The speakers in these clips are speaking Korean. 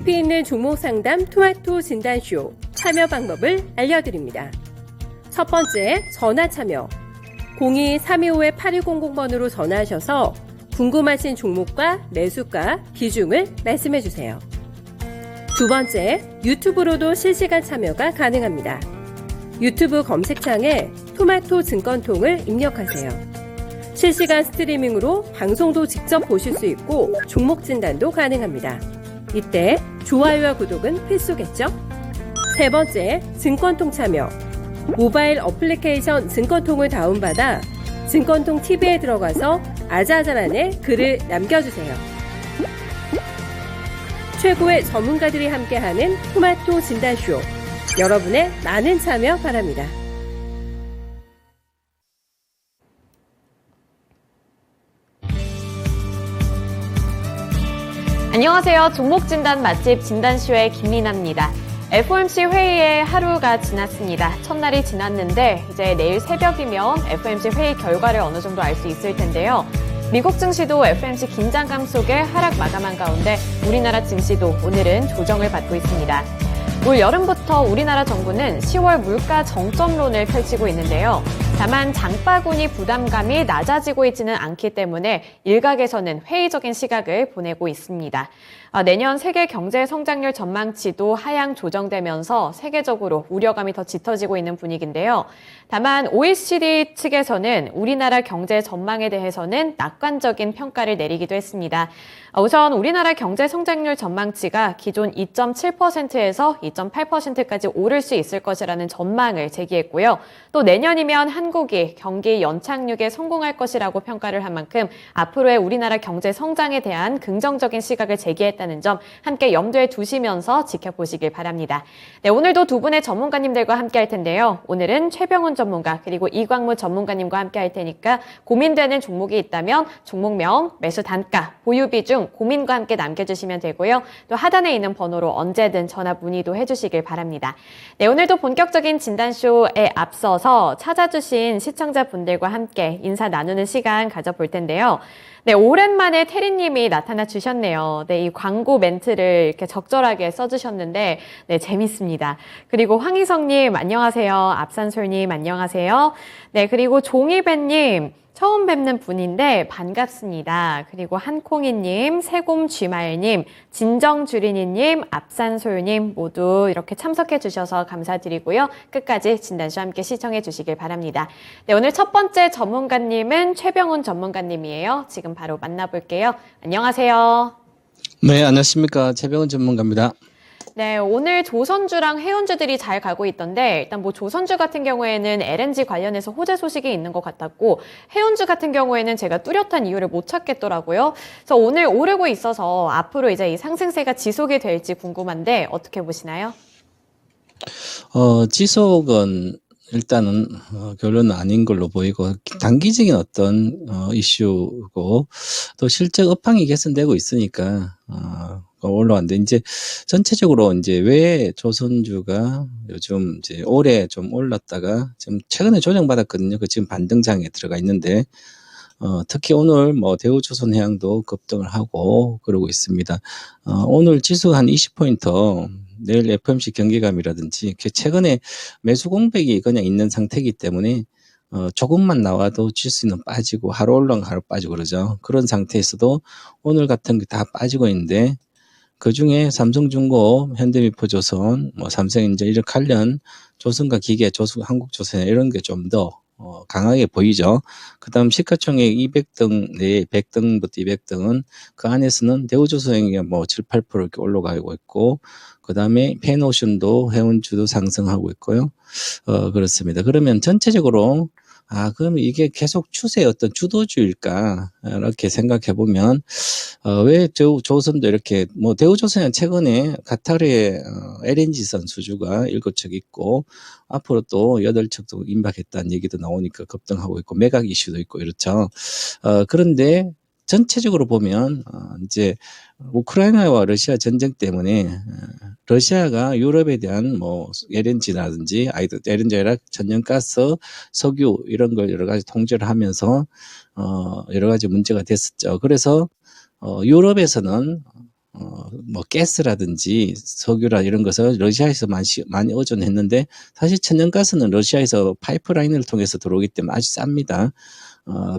깊이 있는 종목 상담 토마토 진단쇼 참여 방법을 알려드립니다. 첫 번째, 전화 참여. 02-325-8200번으로 전화하셔서 궁금하신 종목과 매수가, 비중을 말씀해주세요. 두 번째, 유튜브로도 실시간 참여가 가능합니다. 유튜브 검색창에 토마토 증권통을 입력하세요. 실시간 스트리밍으로 방송도 직접 보실 수 있고 종목 진단도 가능합니다. 이때 좋아요와 구독은 필수겠죠? 세 번째, 증권통 참여. 모바일 어플리케이션 증권통을 다운받아 증권통 TV에 들어가서 아자아자란에 글을 남겨주세요. 최고의 전문가들이 함께하는 토마토 진단쇼. 여러분의 많은 참여 바랍니다. 안녕하세요. 종목진단 맛집 진단쇼의 김민아입니다. FOMC 회의에 하루가 지났습니다. 첫날이 지났는데 이제 내일 새벽이면 FOMC 회의 결과를 어느 정도 알 수 있을 텐데요. 미국 증시도 FOMC 긴장감 속에 하락 마감한 가운데 우리나라 증시도 오늘은 조정을 받고 있습니다. 올 여름부터 우리나라 정부는 10월 물가 정점론을 펼치고 있는데요. 다만 장바구니 부담감이 낮아지고 있지는 않기 때문에 일각에서는 회의적인 시각을 보내고 있습니다. 내년 세계 경제 성장률 전망치도 하향 조정되면서 세계적으로 우려감이 더 짙어지고 있는 분위기인데요. 다만 OECD 측에서는 우리나라 경제 전망에 대해서는 낙관적인 평가를 내리기도 했습니다. 우선 우리나라 경제 성장률 전망치가 기존 2.7%에서 2.8%까지 오를 수 있을 것이라는 전망을 제기했고요. 또 내년이면 한국이 경기 연착륙에 성공할 것이라고 평가를 한 만큼 앞으로의 우리나라 경제 성장에 대한 긍정적인 시각을 제기했다는 점 함께 염두에 두시면서 지켜보시길 바랍니다. 네, 오늘도 두 분의 전문가님들과 함께 할 텐데요. 오늘은 최병훈 전문가 그리고 이광무 전문가님과 함께 할 테니까 고민되는 종목이 있다면 종목명, 매수 단가, 보유 비중 고민과 함께 남겨주시면 되고요. 또 하단에 있는 번호로 언제든 전화 문의도 해주시길 바랍니다. 네, 오늘도 본격적인 진단쇼에 앞서서 찾아주신 시청자분들과 함께 인사 나누는 시간 가져볼 텐데요. 네, 오랜만에 태리님이 나타나 주셨네요. 네, 이 광고 멘트를 이렇게 적절하게 써주셨는데, 네, 재밌습니다. 그리고 황희성님, 안녕하세요. 앞산솔님, 안녕하세요. 네, 그리고 종이배님, 처음 뵙는 분인데 반갑습니다. 그리고 한콩이님, 세곰쥐말님, 진정주린이님, 앞산솔님 모두 이렇게 참석해 주셔서 감사드리고요. 끝까지 진단쇼 함께 시청해 주시길 바랍니다. 네, 오늘 첫 번째 전문가님은 최병훈 전문가님이에요. 지금 바로 만나볼게요. 안녕하세요. 네, 안녕하십니까. 최병훈 전문가입니다. 네, 오늘 조선주랑 해운주들이 잘 가고 있던데 일단 뭐 조선주 같은 경우에는 LNG 관련해서 호재 소식이 있는 것 같았고 해운주 같은 경우에는 제가 뚜렷한 이유를 못 찾겠더라고요. 그래서 오늘 오르고 있어서 앞으로 이제 이 상승세가 지속이 될지 궁금한데 어떻게 보시나요? 지속은 일단은 결론은 아닌 걸로 보이고 단기적인 어떤 이슈고 또 실적 업황이 개선되고 있으니까 올라왔는데 이제 전체적으로 이제 왜 조선주가 요즘 이제 올해 좀 올랐다가 지금 최근에 조정받았거든요. 그 지금 반등장에 들어가 있는데 특히 오늘 뭐 대우조선해양도 급등을 하고 그러고 있습니다. 오늘 지수 한 20포인트 내일 FOMC 경계감이라든지 최근에 매수 공백이 그냥 있는 상태이기 때문에 조금만 나와도 지수는 빠지고 하루 올라가 하루 빠지고 그러죠. 그런 상태에서도 오늘 같은 게 다 빠지고 있는데 그중에 삼성중공, 현대미포조선, 뭐 삼성전자 이런 관련 조선과 기계, 한국조선 이런 게 좀 더 강하게 보이죠. 그 다음 시가총액 200등 내에 100등부터 200등은 그 안에서는 대우조선이 뭐 7, 8% 이렇게 올라가고 있고 그 다음에 펜오션도 해운주도 상승하고 있고요. 그렇습니다. 그러면 전체적으로 그러면 이게 계속 추세의 어떤 주도주일까? 이렇게 생각해 보면, 왜 조선도 이렇게, 뭐, 대우조선은 최근에 카타르의 LNG선 수주가 7척 있고, 앞으로 또 8척도 임박했다는 얘기도 나오니까 급등하고 있고, 매각 이슈도 있고, 이렇죠. 그런데 전체적으로 보면, 이제, 우크라이나와 러시아 전쟁 때문에 러시아가 유럽에 대한 뭐 LNG라든지 LNG 아니라 천연가스, 석유 이런 걸 여러 가지 통제를 하면서 여러 가지 문제가 됐었죠. 그래서 유럽에서는 뭐 가스라든지 석유라 이런 것을 러시아에서 많이 의존했는데 사실 천연가스는 러시아에서 파이프라인을 통해서 들어오기 때문에 아주 쌉니다.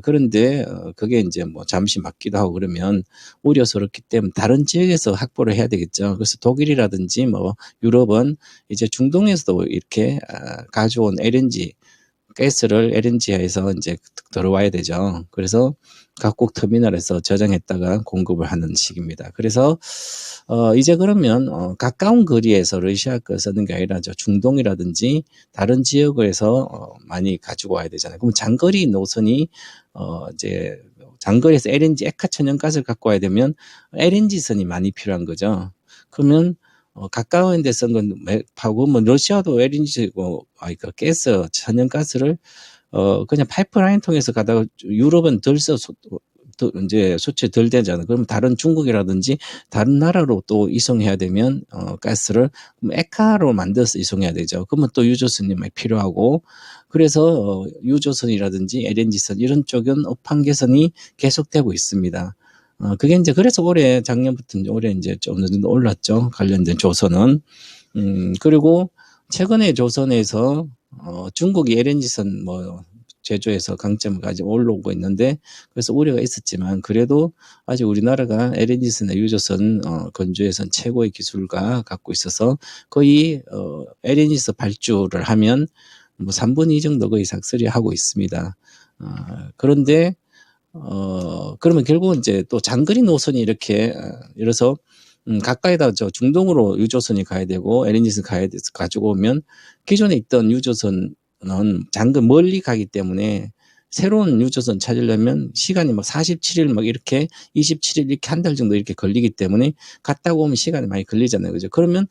그런데 그게 이제 뭐 잠시 막기도 하고 그러면 우려스럽기 때문에 다른 지역에서 확보를 해야 되겠죠. 그래서 독일이라든지 뭐 유럽은 이제 중동에서도 이렇게 가져온 LNG 가스를 LNG에서 이제 들어와야 되죠. 그래서 각국 터미널에서 저장했다가 공급을 하는 식입니다. 그래서 이제 그러면 가까운 거리에서 러시아 거 쓰는 게 아니라 저 중동이라든지 다른 지역에서 많이 가지고 와야 되잖아요. 그럼 장거리 노선이 이제 장거리에서 LNG 액화 천연가스를 갖고 와야 되면 LNG선이 많이 필요한 거죠. 그러면 가까운 데 쓴 건 하고 뭐 러시아도 LNG고 그러니까 가스 천연가스를 그냥 파이프라인 통해서 가다가 유럽은 이제 수출 덜 되잖아요. 그럼 다른 중국이라든지 다른 나라로 또 이송해야 되면 가스를 액화로 만들어서 이송해야 되죠. 그러면 또 유조선이 많이 필요하고 그래서 유조선이라든지 LNG선 이런 쪽은 업황 개선이 계속되고 있습니다. 그게 이제 그래서 작년부터 올해 이제 좀 어느 정도 올랐죠. 관련된 조선은. 그리고 최근에 조선에서 중국이 LNG선 뭐 제조해서 강점을 가지고 올라오고 있는데 그래서 우려가 있었지만 그래도 아직 우리나라가 LNG선의 유조선 건조해선 최고의 기술가 갖고 있어서 거의 LNG선 발주를 하면 뭐 3분의 2 정도 거의 삭설이 하고 있습니다. 그런데 그러면 결국은 이제 또 장거리 노선이 이렇게 이래서 가까이다 저 중동으로 유조선이 가야 되고 LNG선 가지고 오면 기존에 있던 유조선은 멀리 가기 때문에 새로운 유조선 찾으려면 시간이 막 47일 막 이렇게 27일 이렇게 한 달 정도 이렇게 걸리기 때문에 갔다 오면 시간이 많이 걸리잖아요. 그죠? 그러면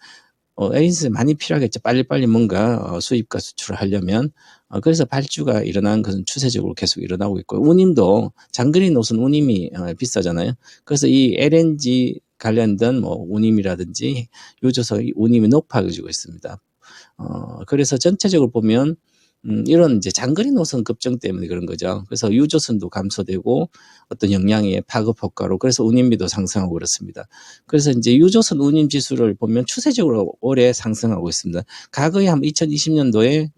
LNG선이 많이 필요하겠죠. 빨리빨리 뭔가 수입과 수출을 하려면. 그래서 발주가 일어나는 것은 추세적으로 계속 일어나고 있고 운임도 장거리 노선 운임이 비싸잖아요. 그래서 이 LNG 관련된 뭐 운임이라든지 유조선 운임이 높아지고 있습니다. 그래서 전체적으로 보면 이런 이제 장거리 노선 급증 때문에 그런 거죠. 그래서 유조선도 감소되고 어떤 영향의 파급 효과로 그래서 운임비도 상승하고 그렇습니다. 그래서 이제 유조선 운임 지수를 보면 추세적으로 올해 상승하고 있습니다. 과거에 한 2020년도에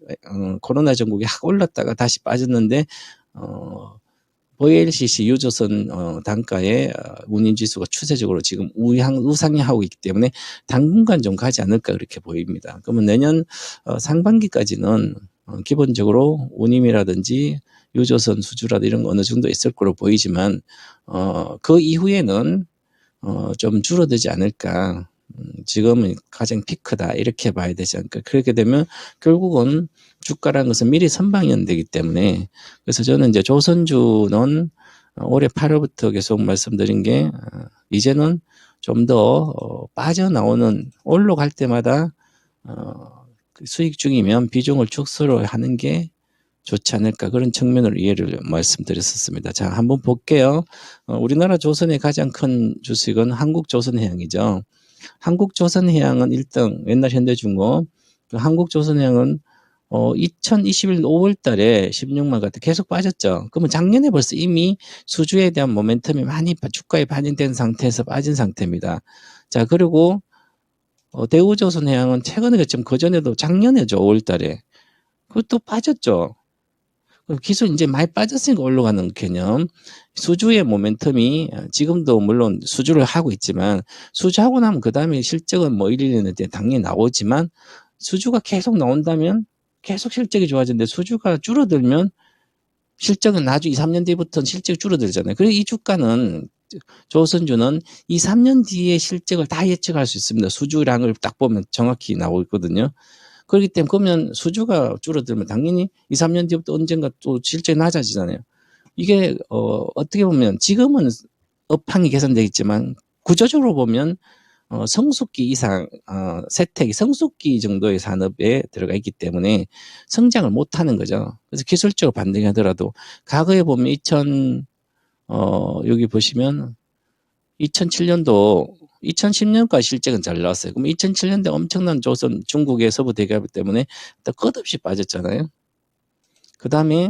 코로나 전국이 확 올랐다가 다시 빠졌는데 VLCC 유조선 단가의 운임 지수가 추세적으로 지금 우상향하고 있기 때문에 당분간 좀 가지 않을까 그렇게 보입니다. 그러면 내년 상반기까지는 기본적으로 운임이라든지 유조선 수주라든지 이런 거 어느 정도 있을 거로 보이지만 그 이후에는 좀 줄어들지 않을까. 지금은 가장 피크다 이렇게 봐야 되지 않을까. 그렇게 되면 결국은 주가라는 것은 미리 선방연되기 때문에 그래서 저는 이제 조선주는 올해 8월부터 계속 말씀드린 게 이제는 좀 더 빠져나오는 올라갈 때마다 수익 중이면 비중을 축소를 하는 게 좋지 않을까 그런 측면으로 이해를 말씀드렸었습니다. 자, 한번 볼게요. 우리나라 조선의 가장 큰 주식은 한국조선해양이죠. 한국조선해양은 1등 옛날 현대중공 한국조선해양은 2021년 5월 달에 16만 같아 계속 빠졌죠. 그러면 작년에 벌써 이미 수주에 대한 모멘텀이 많이 주가에 반영된 상태에서 빠진 상태입니다. 자, 그리고 대우조선해양은 최근에 좀 그전에도 작년에죠. 5월 달에. 그것도 빠졌죠. 기술 이제 많이 빠졌으니까 올라가는 개념. 수주의 모멘텀이 지금도 물론 수주를 하고 있지만 수주하고 나면 그 다음에 실적은 뭐 1, 2년 때 당연히 나오지만 수주가 계속 나온다면 계속 실적이 좋아지는데 수주가 줄어들면 실적은 나중에 2, 3년 뒤부터는 실적이 줄어들잖아요. 그래서 이 주가는 조선주는 2, 3년 뒤에 실적을 다 예측할 수 있습니다. 수주량을 딱 보면 정확히 나오고 있거든요. 그렇기 때문에 그러면 수주가 줄어들면 당연히 2, 3년 뒤부터 언젠가 또 실적이 낮아지잖아요. 이게 어떻게 보면 지금은 업황이 개선되어 있지만 구조적으로 보면 성숙기 이상 세택이 성숙기 정도의 산업에 들어가 있기 때문에 성장을 못하는 거죠. 그래서 기술적으로 반등하더라도 과거에 보면 여기 보시면 2007년도 2010년까지 실적은 잘 나왔어요. 그럼 2007년대 엄청난 조선 중국의 서부 대기업 때문에 또 끝없이 빠졌잖아요. 그 다음에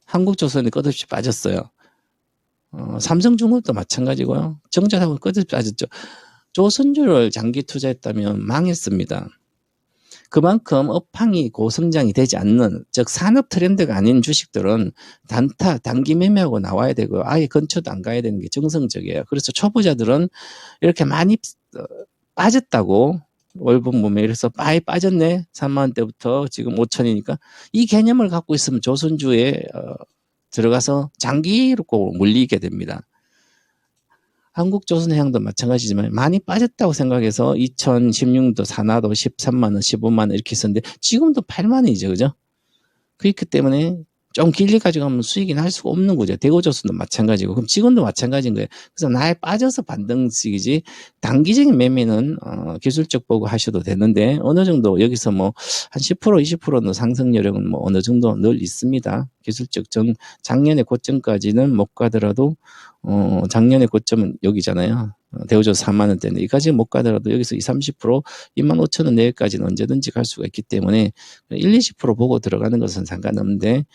한국조선이 끝없이 빠졌어요. 삼성중공업도 마찬가지고요. 정자사고 끝없이 빠졌죠. 조선주를 장기 투자했다면 망했습니다. 그만큼 업황이 고성장이 되지 않는, 즉 산업 트렌드가 아닌 주식들은 단기 매매하고 나와야 되고요. 아예 근처도 안 가야 되는 게 정성적이에요. 그래서 초보자들은 이렇게 많이 빠졌다고, 월봉 보면 이래서 많이 빠졌네, 3만 원대부터 지금 5천이니까 이 개념을 갖고 있으면 조선주에 들어가서 장기로 물리게 됩니다. 한국조선해양도 마찬가지지만 많이 빠졌다고 생각해서 2016년도 사나도 13만 원, 15만 원 이렇게 있었는데 지금도 8만 원이죠, 그죠? 그렇기 때문에 좀 길게 가져가면 수익이 날 수가 없는 거죠. 대우조선도 마찬가지고, 그럼 지금도 마찬가지인 거예요. 그래서 나에 빠져서 반등식이지, 단기적인 매매는 기술적 보고 하셔도 되는데, 어느 정도 여기서 뭐 한 10%, 20%는 상승 요령은 뭐 어느 정도 늘 있습니다. 기술적 작년의 고점까지는 못 가더라도 작년의 고점은 여기잖아요. 대우조선 4만 원대인데 이까지 못 가더라도 여기서 20-30%, 2만 5천 원 내외까지는 언제든지 갈 수가 있기 때문에 1-20% 보고 들어가는 것은 상관없는데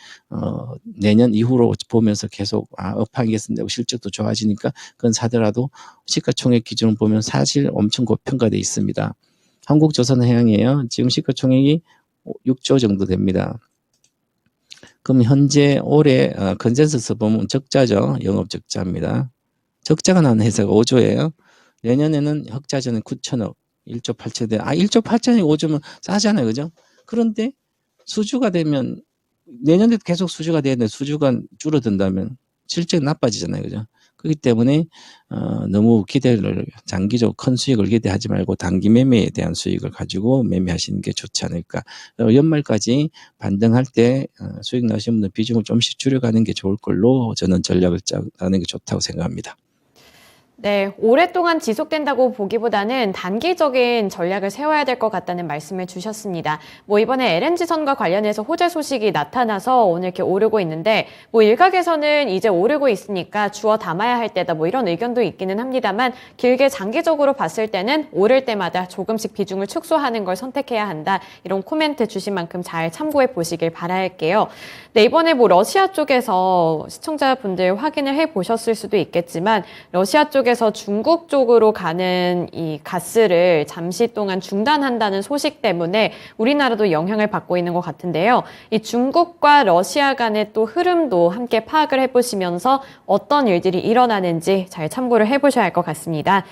내년 이후로 보면서 계속 업황이겠습니다. 실적도 좋아지니까 그건 사더라도 시가총액 기준을 보면 사실 엄청 고평가돼 있습니다. 한국조선해양이에요. 지금 시가총액이 6조 정도 됩니다. 그럼 현재 올해 컨센서스 보면 적자죠. 영업적자입니다. 적자가 나는 회사가 5조예요. 내년에는 흑자전은 9천억, 1조 8천대. 1조 8천이 5조면 싸잖아요, 그죠? 그런데 수주가 되면 내년에도 계속 수주가 되는데 수주가 줄어든다면 실적이 나빠지잖아요, 그죠? 그렇기 때문에 너무 기대를 장기적 큰 수익을 기대하지 말고 단기 매매에 대한 수익을 가지고 매매하시는 게 좋지 않을까. 연말까지 반등할 때 수익 나시는 분들 비중을 좀씩 줄여가는 게 좋을 걸로 저는 전략을 짜는 게 좋다고 생각합니다. 네, 오랫동안 지속된다고 보기보다는 단기적인 전략을 세워야 될 것 같다는 말씀을 주셨습니다. 뭐 이번에 LNG선과 관련해서 호재 소식이 나타나서 오늘 이렇게 오르고 있는데 뭐 일각에서는 이제 오르고 있으니까 주워 담아야 할 때다 뭐 이런 의견도 있기는 합니다만 길게 장기적으로 봤을 때는 오를 때마다 조금씩 비중을 축소하는 걸 선택해야 한다. 이런 코멘트 주신 만큼 잘 참고해 보시길 바랄게요. 네, 이번에 뭐 러시아 쪽에서 시청자분들 확인을 해 보셨을 수도 있겠지만 러시아 쪽에서 중국 쪽으로 가는 이 가스를 잠시 동안 중단한다는 소식 때문에 우리나라도 영향을 받고 있는 것 같은데요. 이 중국과 러시아 간의 또 흐름도 함께 파악을 해보시면서 어떤 일들이 일어나는지 잘 참고를 해보셔야 할 것 같습니다.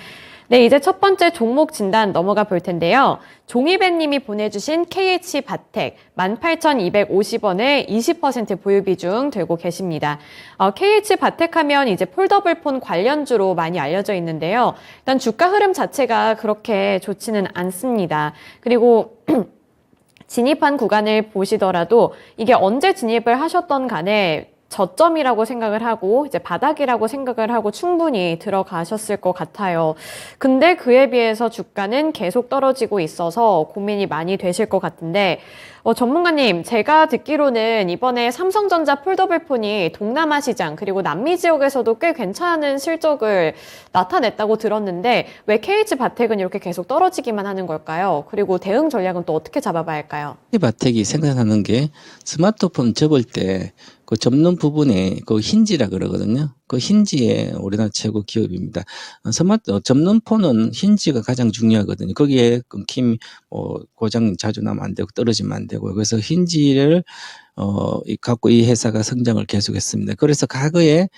네, 이제 첫 번째 종목 진단 넘어가 볼 텐데요. 종이배님이 보내주신 KH바텍 18,250원에 20% 보유 비중 들고 계십니다. KH바텍 하면 이제 폴더블폰 관련주로 많이 알려져 있는데요. 일단 주가 흐름 자체가 그렇게 좋지는 않습니다. 그리고 진입한 구간을 보시더라도 이게 언제 진입을 하셨던 간에 저점이라고 생각을 하고 이제 바닥이라고 생각을 하고 충분히 들어가셨을 것 같아요. 근데 그에 비해서 주가는 계속 떨어지고 있어서 고민이 많이 되실 것 같은데 전문가님, 제가 듣기로는 이번에 삼성전자 폴더블폰이 동남아 시장 그리고 남미 지역에서도 꽤 괜찮은 실적을 나타냈다고 들었는데 왜 KH바텍은 이렇게 계속 떨어지기만 하는 걸까요? 그리고 대응 전략은 또 어떻게 잡아봐야 할까요? KH바텍이 생산하는 게 스마트폰 접을 때 그 접는 부분에 그 힌지라 그러거든요. 그 힌지에 우리나라 최고 기업입니다. 접는 폰은 힌지가 가장 중요하거든요. 거기에 끊김, 고장 자주 나면 안 되고 떨어지면 안 되고. 그래서 힌지를 갖고 이 회사가 성장을 계속했습니다. 그래서 과거에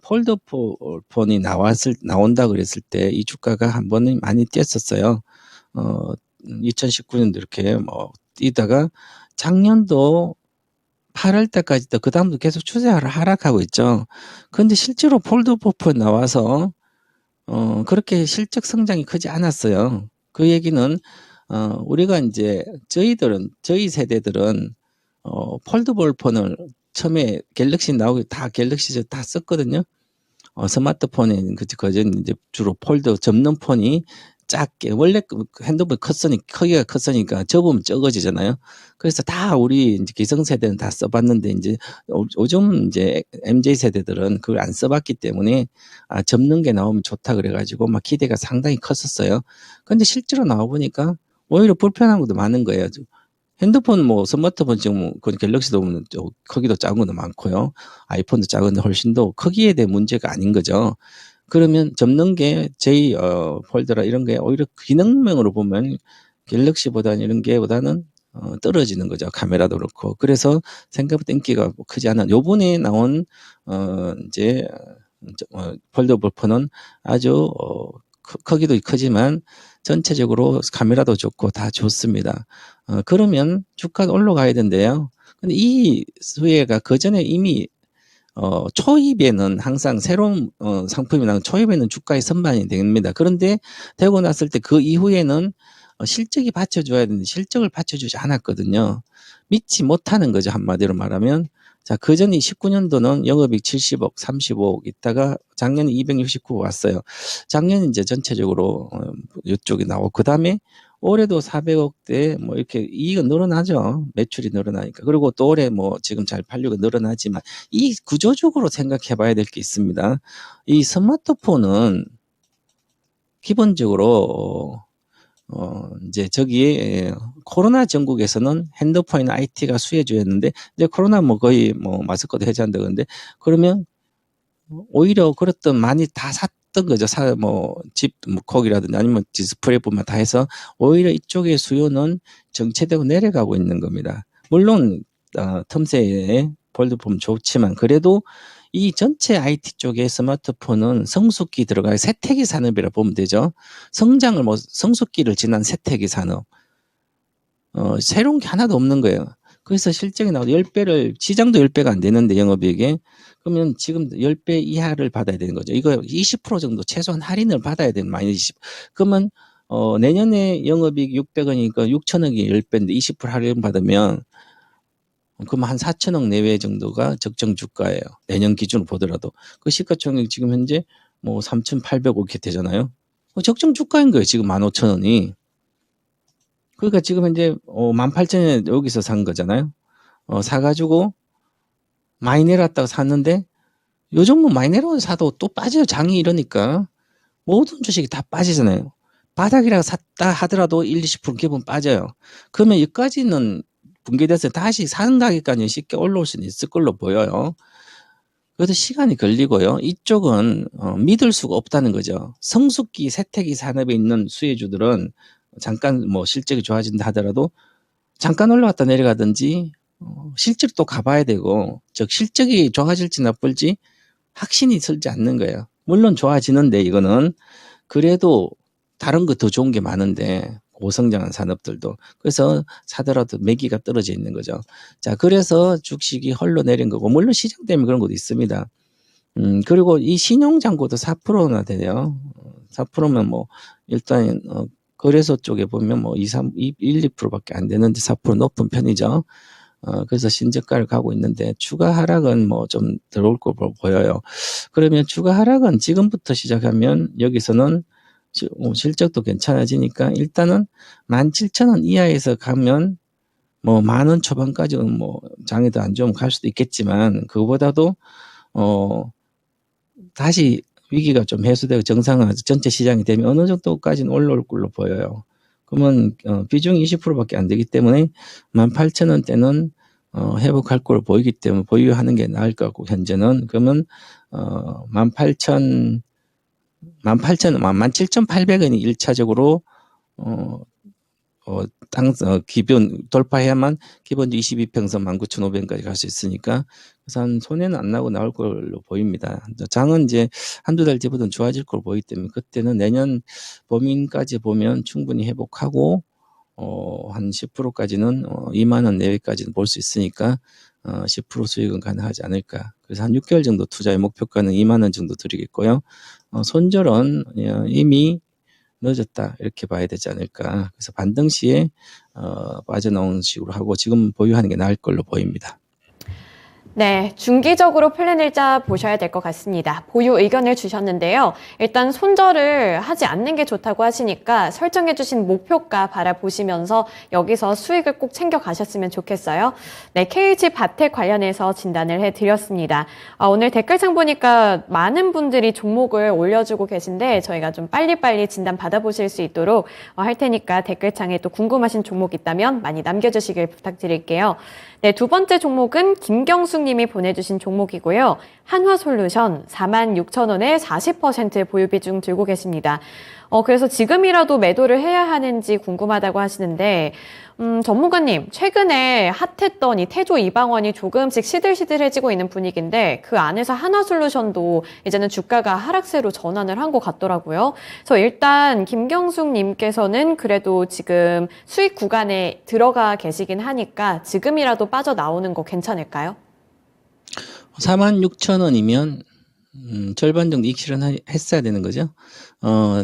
폴더폰이 나온다 그랬을 때 이 주가가 한 번은 많이 뛰었었어요. 2019년도 이렇게 뛰다가 작년도 8월 때까지도 그 다음도 계속 추세를 하락하고 있죠. 그런데 실제로 폴더폰 나와서 그렇게 실적 성장이 크지 않았어요. 그 얘기는 우리가 이제 저희 세대들은 폴더블 폰을 처음에 갤럭시 나오기 다 갤럭시 다 썼거든요. 스마트폰에 그전 이제 주로 폴더 접는 폰이 작게 원래 핸드폰이 크기가 컸으니까 접으면 적어지잖아요. 그래서 다 우리 이제 기성세대는 다 써봤는데 이제 요즘 이제 MZ 세대들은 그걸 안 써봤기 때문에 접는 게 나오면 좋다 그래가지고 막 기대가 상당히 컸었어요. 근데 실제로 나와보니까 오히려 불편한 것도 많은 거예요. 핸드폰 스마트폰 지금 그 갤럭시도 보면 크기도 작은 것도 많고요. 아이폰도 작은데 훨씬 더 크기에 대한 문제가 아닌 거죠. 그러면 접는 게 J 폴더라 이런 게 오히려 기능명으로 보면 갤럭시보다는 이런 게보다는 떨어지는 거죠. 카메라도 그렇고. 그래서 생각보다 인기가 크지 않은 요번에 나온 이제 폴더블 폰은 아주 크기도 크지만 전체적으로 카메라도 좋고 다 좋습니다. 그러면 주가가 올라가야 된대요. 근데 이 수혜가 그전에 이미 초입에는 항상 새로운 상품이 나온 초입에는 주가의 선반이 됩니다. 그런데 되고 났을 때 그 이후에는 실적이 받쳐줘야 되는데 실적을 받쳐주지 않았거든요. 믿지 못하는 거죠. 한마디로 말하면. 자, 그전에 19년도는 영업이익 70억, 35억 있다가 작년에 269억 왔어요. 작년 이제 전체적으로 이쪽이 나오고 그 다음에 올해도 400억대 뭐 이렇게 이익은 늘어나죠. 매출이 늘어나니까. 그리고 또 올해 뭐 지금 잘 팔리고 늘어나지만 이 구조적으로 생각해 봐야 될 게 있습니다. 이 스마트폰은 기본적으로 이제 저기에 코로나 전국에서는 핸드폰이나 IT가 수혜주였는데 이제 코로나 뭐 거의 뭐 마스크도 해제한다 그러는데 그러면 오히려 그랬던 많이 다 샀던 거죠. 집 콕이라든지 아니면 디스플레이뿐만 다 해서 오히려 이쪽의 수요는 정체되고 내려가고 있는 겁니다. 물론 틈새에 폴더폰 좋지만 그래도 이 전체 IT 쪽의 스마트폰은 성숙기 들어가요. 세태기 산업이라 보면 되죠. 성장을 성숙기를 지난 세태기 산업. 새로운 게 하나도 없는 거예요. 그래서 실적이 나오고 10배를 시장도 10배가 안 되는데 영업이익에 그러면 지금 10배 이하를 받아야 되는 거죠. 이거 20% 정도 최소한 할인을 받아야 되는 마이너스 20. 그러면 내년에 영업이익 600원이니까 6천억이 10배인데 20% 할인 받으면 그럼 한 4천억 내외 정도가 적정 주가예요. 내년 기준으로 보더라도. 그 시가총액 지금 현재 뭐 3,800억 이렇게 되잖아요. 적정 주가인 거예요. 지금 15,000원이. 그러니까 지금 현재 18,000원에 여기서 산 거잖아요. 사가지고 많이 내렸다가 샀는데 요즘 뭐 많이 내려서 사도 또 빠져요. 장이 이러니까. 모든 주식이 다 빠지잖아요. 바닥이라고 샀다 하더라도 1, 20% 기본 빠져요. 그러면 여기까지는 붕괴돼서 다시 사는 가격까지 쉽게 올라올 수는 있을 걸로 보여요. 그래도 시간이 걸리고요. 이쪽은 믿을 수가 없다는 거죠. 성숙기, 세태기 산업에 있는 수혜주들은 잠깐 뭐 실적이 좋아진다 하더라도 잠깐 올라갔다 내려가든지 실적 또 가봐야 되고 즉 실적이 좋아질지 나쁠지 확신이 설지 않는 거예요. 물론 좋아지는데 이거는 그래도 다른 거 더 좋은 게 많은데 고성장한 산업들도. 그래서 사더라도 매기가 떨어져 있는 거죠. 자, 그래서 주식이 헐로 내린 거고, 물론 시장 때문에 그런 것도 있습니다. 그리고 이 신용잔고도 4%나 돼요. 4%면 뭐, 일단, 거래소 쪽에 보면 뭐 1, 2%밖에 안 되는데 4% 높은 편이죠. 그래서 신저가를 가고 있는데 추가 하락은 뭐 좀 들어올 걸로 보여요. 그러면 추가 하락은 지금부터 시작하면 여기서는 실적도 괜찮아지니까 일단은 17,000원 이하에서 가면 뭐 10,000원 초반까지는 뭐 장이 더 안 좋으면 갈 수도 있겠지만 그거보다도 다시 위기가 좀 해소되고 정상화 전체 시장이 되면 어느 정도까지는 올라올 걸로 보여요. 그러면 비중이 20%밖에 안 되기 때문에 18,000원대는 회복할 걸로 보이기 때문에 보유하는 게 나을 것 같고 현재는 그러면 17,800원이 1차적으로 기본 돌파해야만 기본 22평선 19,500원까지 갈 수 있으니까 그래서 한 손해는 안 나고 나올 걸로 보입니다. 장은 이제 한두 달 뒤부터는 좋아질 걸로 보이기 때문에 그때는 내년 봄인까지 보면 충분히 회복하고 한 10%까지는 2만 원 내외까지는 볼 수 있으니까 10% 수익은 가능하지 않을까. 그래서 한 6개월 정도 투자의 목표가는 2만 원 정도 드리겠고요. 손절은 이미 늦었다 이렇게 봐야 되지 않을까. 그래서 반등 시에 빠져나오는 식으로 하고 지금 보유하는 게 나을 걸로 보입니다. 네, 중기적으로 플랜을 짜 보셔야 될 것 같습니다. 보유 의견을 주셨는데요. 일단 손절을 하지 않는 게 좋다고 하시니까 설정해 주신 목표가 바라보시면서 여기서 수익을 꼭 챙겨 가셨으면 좋겠어요. 네, KH 바텍 관련해서 진단을 해드렸습니다. 오늘 댓글창 보니까 많은 분들이 종목을 올려주고 계신데 저희가 좀 빨리빨리 진단 받아보실 수 있도록 할 테니까 댓글창에 또 궁금하신 종목 있다면 많이 남겨주시길 부탁드릴게요. 네, 두 번째 종목은 김경숙 블루님이 보내주신 종목이고요. 한화솔루션 46,000원에 40% 보유 비중 들고 계십니다. 그래서 지금이라도 매도를 해야 하는지 궁금하다고 하시는데, 전문가님, 최근에 핫했던 이 태조 이방원이 조금씩 시들시들해지고 있는 분위기인데, 그 안에서 한화솔루션도 이제는 주가가 하락세로 전환을 한 것 같더라고요. 그래서 일단 김경숙님께서는 그래도 지금 수익 구간에 들어가 계시긴 하니까 지금이라도 빠져나오는 거 괜찮을까요? 46,000원이면 절반 정도 이익 실현했어야 되는 거죠.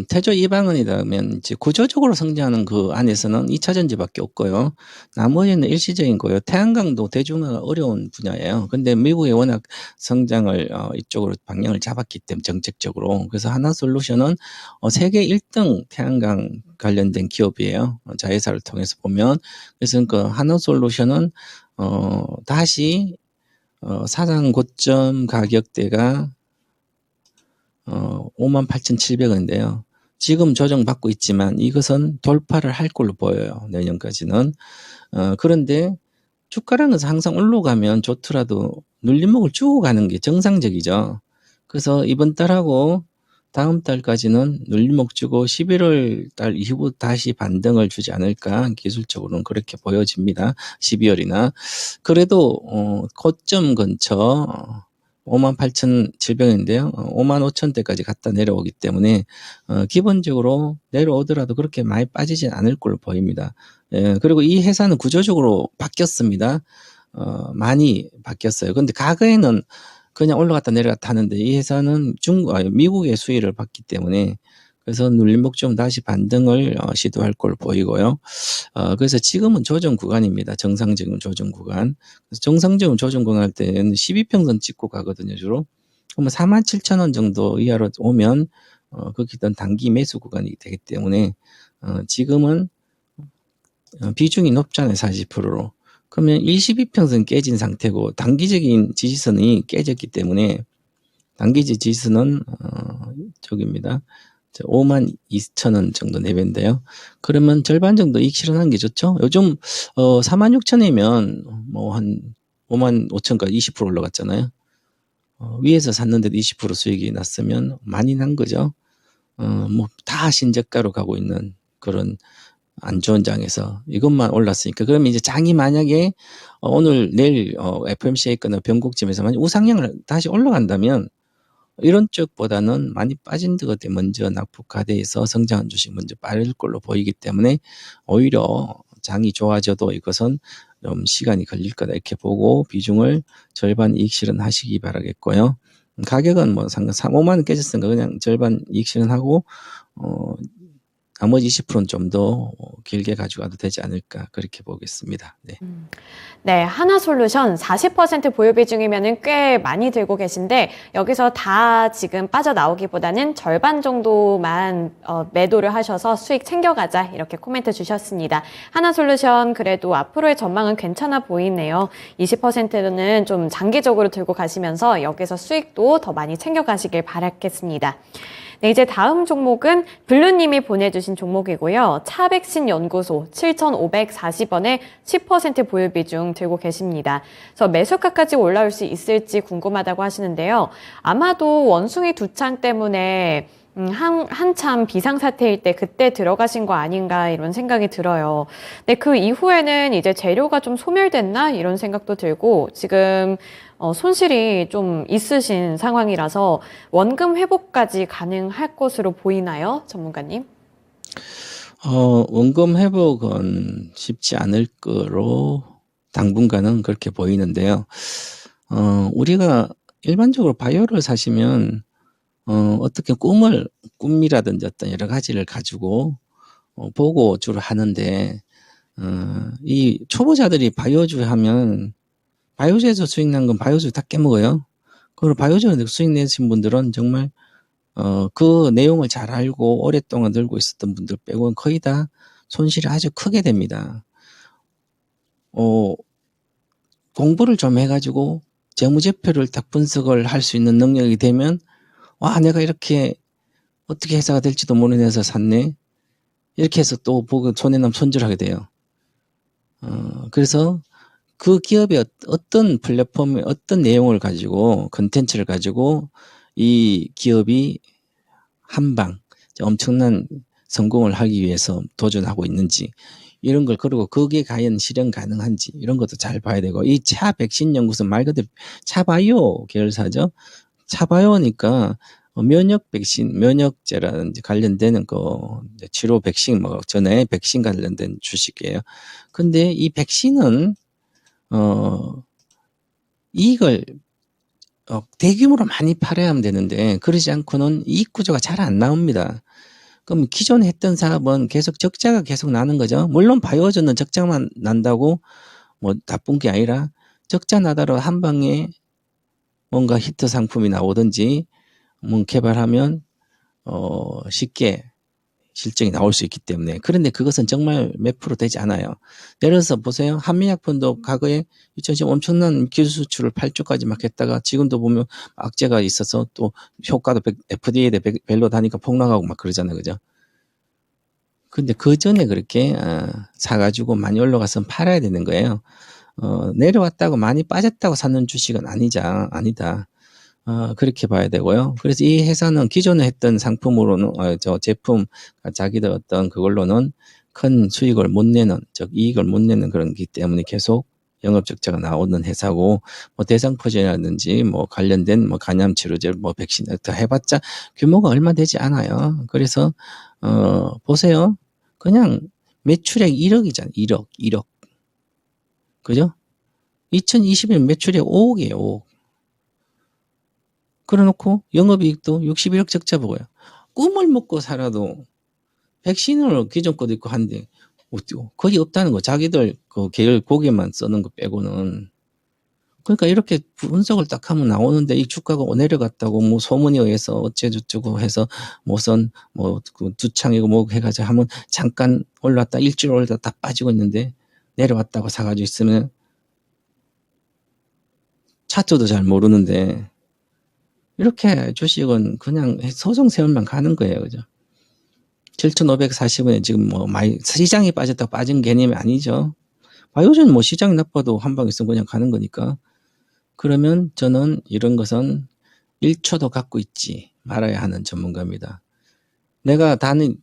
태조 이방원이라면 이제 구조적으로 성장하는 그 안에서는 2차전지밖에 없고요. 나머지는 일시적인 거예요. 태양광도 대중화가 어려운 분야예요. 근데 미국이 워낙 성장을 이쪽으로 방향을 잡았기 때문에 정책적으로. 그래서 하나솔루션은 세계 1등 태양광 관련된 기업이에요. 자회사를 통해서 보면. 그래서 그 하나솔루션은 다시 사상 고점 가격대가 58,700원인데요. 지금 조정받고 있지만 이것은 돌파를 할 걸로 보여요. 내년까지는. 그런데 주가라는 것은 항상 올라가면 좋더라도 눌림목을 주고 가는 게 정상적이죠. 그래서 이번 달하고 다음 달까지는 눌림목 주고 11월 달 이후 다시 반등을 주지 않을까, 기술적으로는 그렇게 보여집니다. 12월이나. 그래도 고점 근처 58,700원인데요. 55,000대까지 갔다 내려오기 때문에 기본적으로 내려오더라도 그렇게 많이 빠지진 않을 걸로 보입니다. 예, 그리고 이 회사는 구조적으로 바뀌었습니다. 많이 바뀌었어요. 근데 과거에는 그냥 올라갔다 내려갔다 하는데 이 회사는 미국의 수혜를 받기 때문에, 그래서 눌림목 좀 다시 반등을 시도할 걸로 보이고요. 그래서 지금은 조정 구간입니다. 정상적인 조정 구간. 그래서 정상적인 조정 구간 할 때는 12평선 찍고 가거든요, 주로. 그러면 47,000원 정도 이하로 오면 거기던 단기 매수 구간이 되기 때문에 지금은 비중이 높잖아요, 40%로. 그러면 22평선 깨진 상태고 단기적인 지지선이 깨졌기 때문에 단기적 지지선은 저기입니다. 52,000원 정도 내배인데요. 그러면 절반 정도 이익 실현하는 게 좋죠. 요즘 46,000원이면 뭐 한 55,000원까지 20% 올라갔잖아요. 위에서 샀는데도 20% 수익이 났으면 많이 난 거죠. 뭐 다 신저가로 가고 있는 그런 안 좋은 장에서 이것만 올랐으니까, 그러면 이제 장이 만약에 오늘 내일 FMC에 있거나 변곡점에서 만약 우상향을 다시 올라간다면 이런 쪽보다는 많이 빠진 것들이 먼저 낙폭화돼서 성장한 주식 먼저 빠를 걸로 보이기 때문에 오히려 장이 좋아져도 이것은 좀 시간이 걸릴 거다 이렇게 보고 비중을 절반 이익 실현하시기 바라겠고요. 가격은 뭐 상관 5만 원 깨졌으니까 그냥 절반 이익 실현하고 나머지 20%는 좀 더 길게 가져가도 되지 않을까 그렇게 보겠습니다. 네. 네, 하나솔루션 40% 보유 비중이면은 꽤 많이 들고 계신데 여기서 다 지금 빠져나오기보다는 절반 정도만 매도를 하셔서 수익 챙겨가자 이렇게 코멘트 주셨습니다. 하나솔루션 그래도 앞으로의 전망은 괜찮아 보이네요. 20%는 좀 장기적으로 들고 가시면서 여기서 수익도 더 많이 챙겨가시길 바라겠습니다. 네, 이제 다음 종목은 블루님이 보내주신 종목이고요. 차백신 연구소 7,540원에 10% 보유 비중 들고 계십니다. 그래서 매수가까지 올라올 수 있을지 궁금하다고 하시는데요. 아마도 원숭이 두창 때문에 한참 비상사태일 때 그때 들어가신 거 아닌가 이런 생각이 들어요. 근데 그 이후에는 이제 재료가 좀 소멸됐나 이런 생각도 들고 지금 손실이 좀 있으신 상황이라서 원금 회복까지 가능할 것으로 보이나요, 전문가님? 원금 회복은 쉽지 않을 거로 당분간은 그렇게 보이는데요. 우리가 일반적으로 바이오를 사시면 어떻게 꿈이라든지 어떤 여러 가지를 가지고 보고 주로 하는데, 이 초보자들이 바이오주 하면 바이오주에서 수익 난 건 바이오주 다 깨먹어요. 그리고 바이오주에서 수익 내신 분들은 정말 그 내용을 잘 알고 오랫동안 들고 있었던 분들 빼고는 거의 다 손실이 아주 크게 됩니다. 공부를 좀 해가지고 재무제표를 딱 분석을 할 수 있는 능력이 되면 와, 내가 이렇게 어떻게 회사가 될지도 모르는 회사 샀네. 이렇게 해서 또 보고 손해남 손절하게 돼요. 그래서 그 기업의 어떤 플랫폼에 어떤 내용을 가지고 컨텐츠를 가지고 이 기업이 한방 엄청난 성공을 하기 위해서 도전하고 있는지 이런 걸 그리고 그게 과연 실현 가능한지 이런 것도 잘 봐야 되고 이 차 백신 연구소 말 그대로 차바이오 계열사죠. 차바이오니까 면역 백신, 면역제라든지 관련되는 거 치료 백신 뭐 전에 백신 관련된 주식이에요. 근데 이 백신은 이익을 대규모로 많이 팔아야 하면 되는데 그러지 않고는 이익 구조가 잘 안 나옵니다. 그럼 기존에 했던 사업은 계속 적자가 계속 나는 거죠. 물론 바이오전은 적자만 난다고 뭐 나쁜 게 아니라 적자 나더라도 한 방에 뭔가 히트 상품이 나오든지 뭐 개발하면 쉽게 실적이 나올 수 있기 때문에 그런데 그것은 정말 몇 프로 되지 않아요. 예를 들어서 보세요. 한미약품도 과거에 2010 엄청난 기술 수출을 8조까지 막 했다가 지금도 보면 악재가 있어서 또 효과도 FDA에 별로 다니까 폭락하고 막 그러잖아요. 그죠? 근데 그 전에 그렇게 사가지고 많이 올라가서 팔아야 되는 거예요. 내려왔다고 많이 빠졌다고 사는 주식은 아니다. 그렇게 봐야 되고요. 그래서 이 회사는 기존에 했던 상품으로는, 제품, 자기들 어떤 그걸로는 큰 수익을 못 내는, 즉, 이익을 못 내는 그런 기 때문에 계속 영업 적자가 나오는 회사고, 뭐 대상포진이라든지, 뭐 관련된 뭐 간암치료제, 뭐 백신, 더 해봤자 규모가 얼마 되지 않아요. 그래서, 보세요. 그냥 매출액 1억이잖아요. 1억. 그죠? 2020년 매출액 5억이에요, 5억. 그래놓고 영업이익도 61억 적자 보고요. 꿈을 먹고 살아도 백신을 기존 것도 있고 한데 거의 없다는 거. 자기들 그 계열 고기만 쓰는 거 빼고는. 그러니까 이렇게 분석을 딱 하면 나오는데 이 주가가 내려갔다고 뭐 소문에 의해서 어째저쩌고 해서 무슨 뭐 두창이고 뭐 해가지고 하면 잠깐 올랐다 일주일 올랐다 다 빠지고 있는데 내려왔다고 사가지고 있으면 차트도 잘 모르는데 이렇게 주식은 그냥 소송세월만 가는 거예요. 그죠? 7,540원에 지금 뭐 많이 시장이 빠졌다고 빠진 개념이 아니죠. 바이오전 뭐 시장이 나빠도 한 방 있으면 그냥 가는 거니까. 그러면 저는 이런 것은 1초도 갖고 있지 말아야 하는 전문가입니다. 내가 다는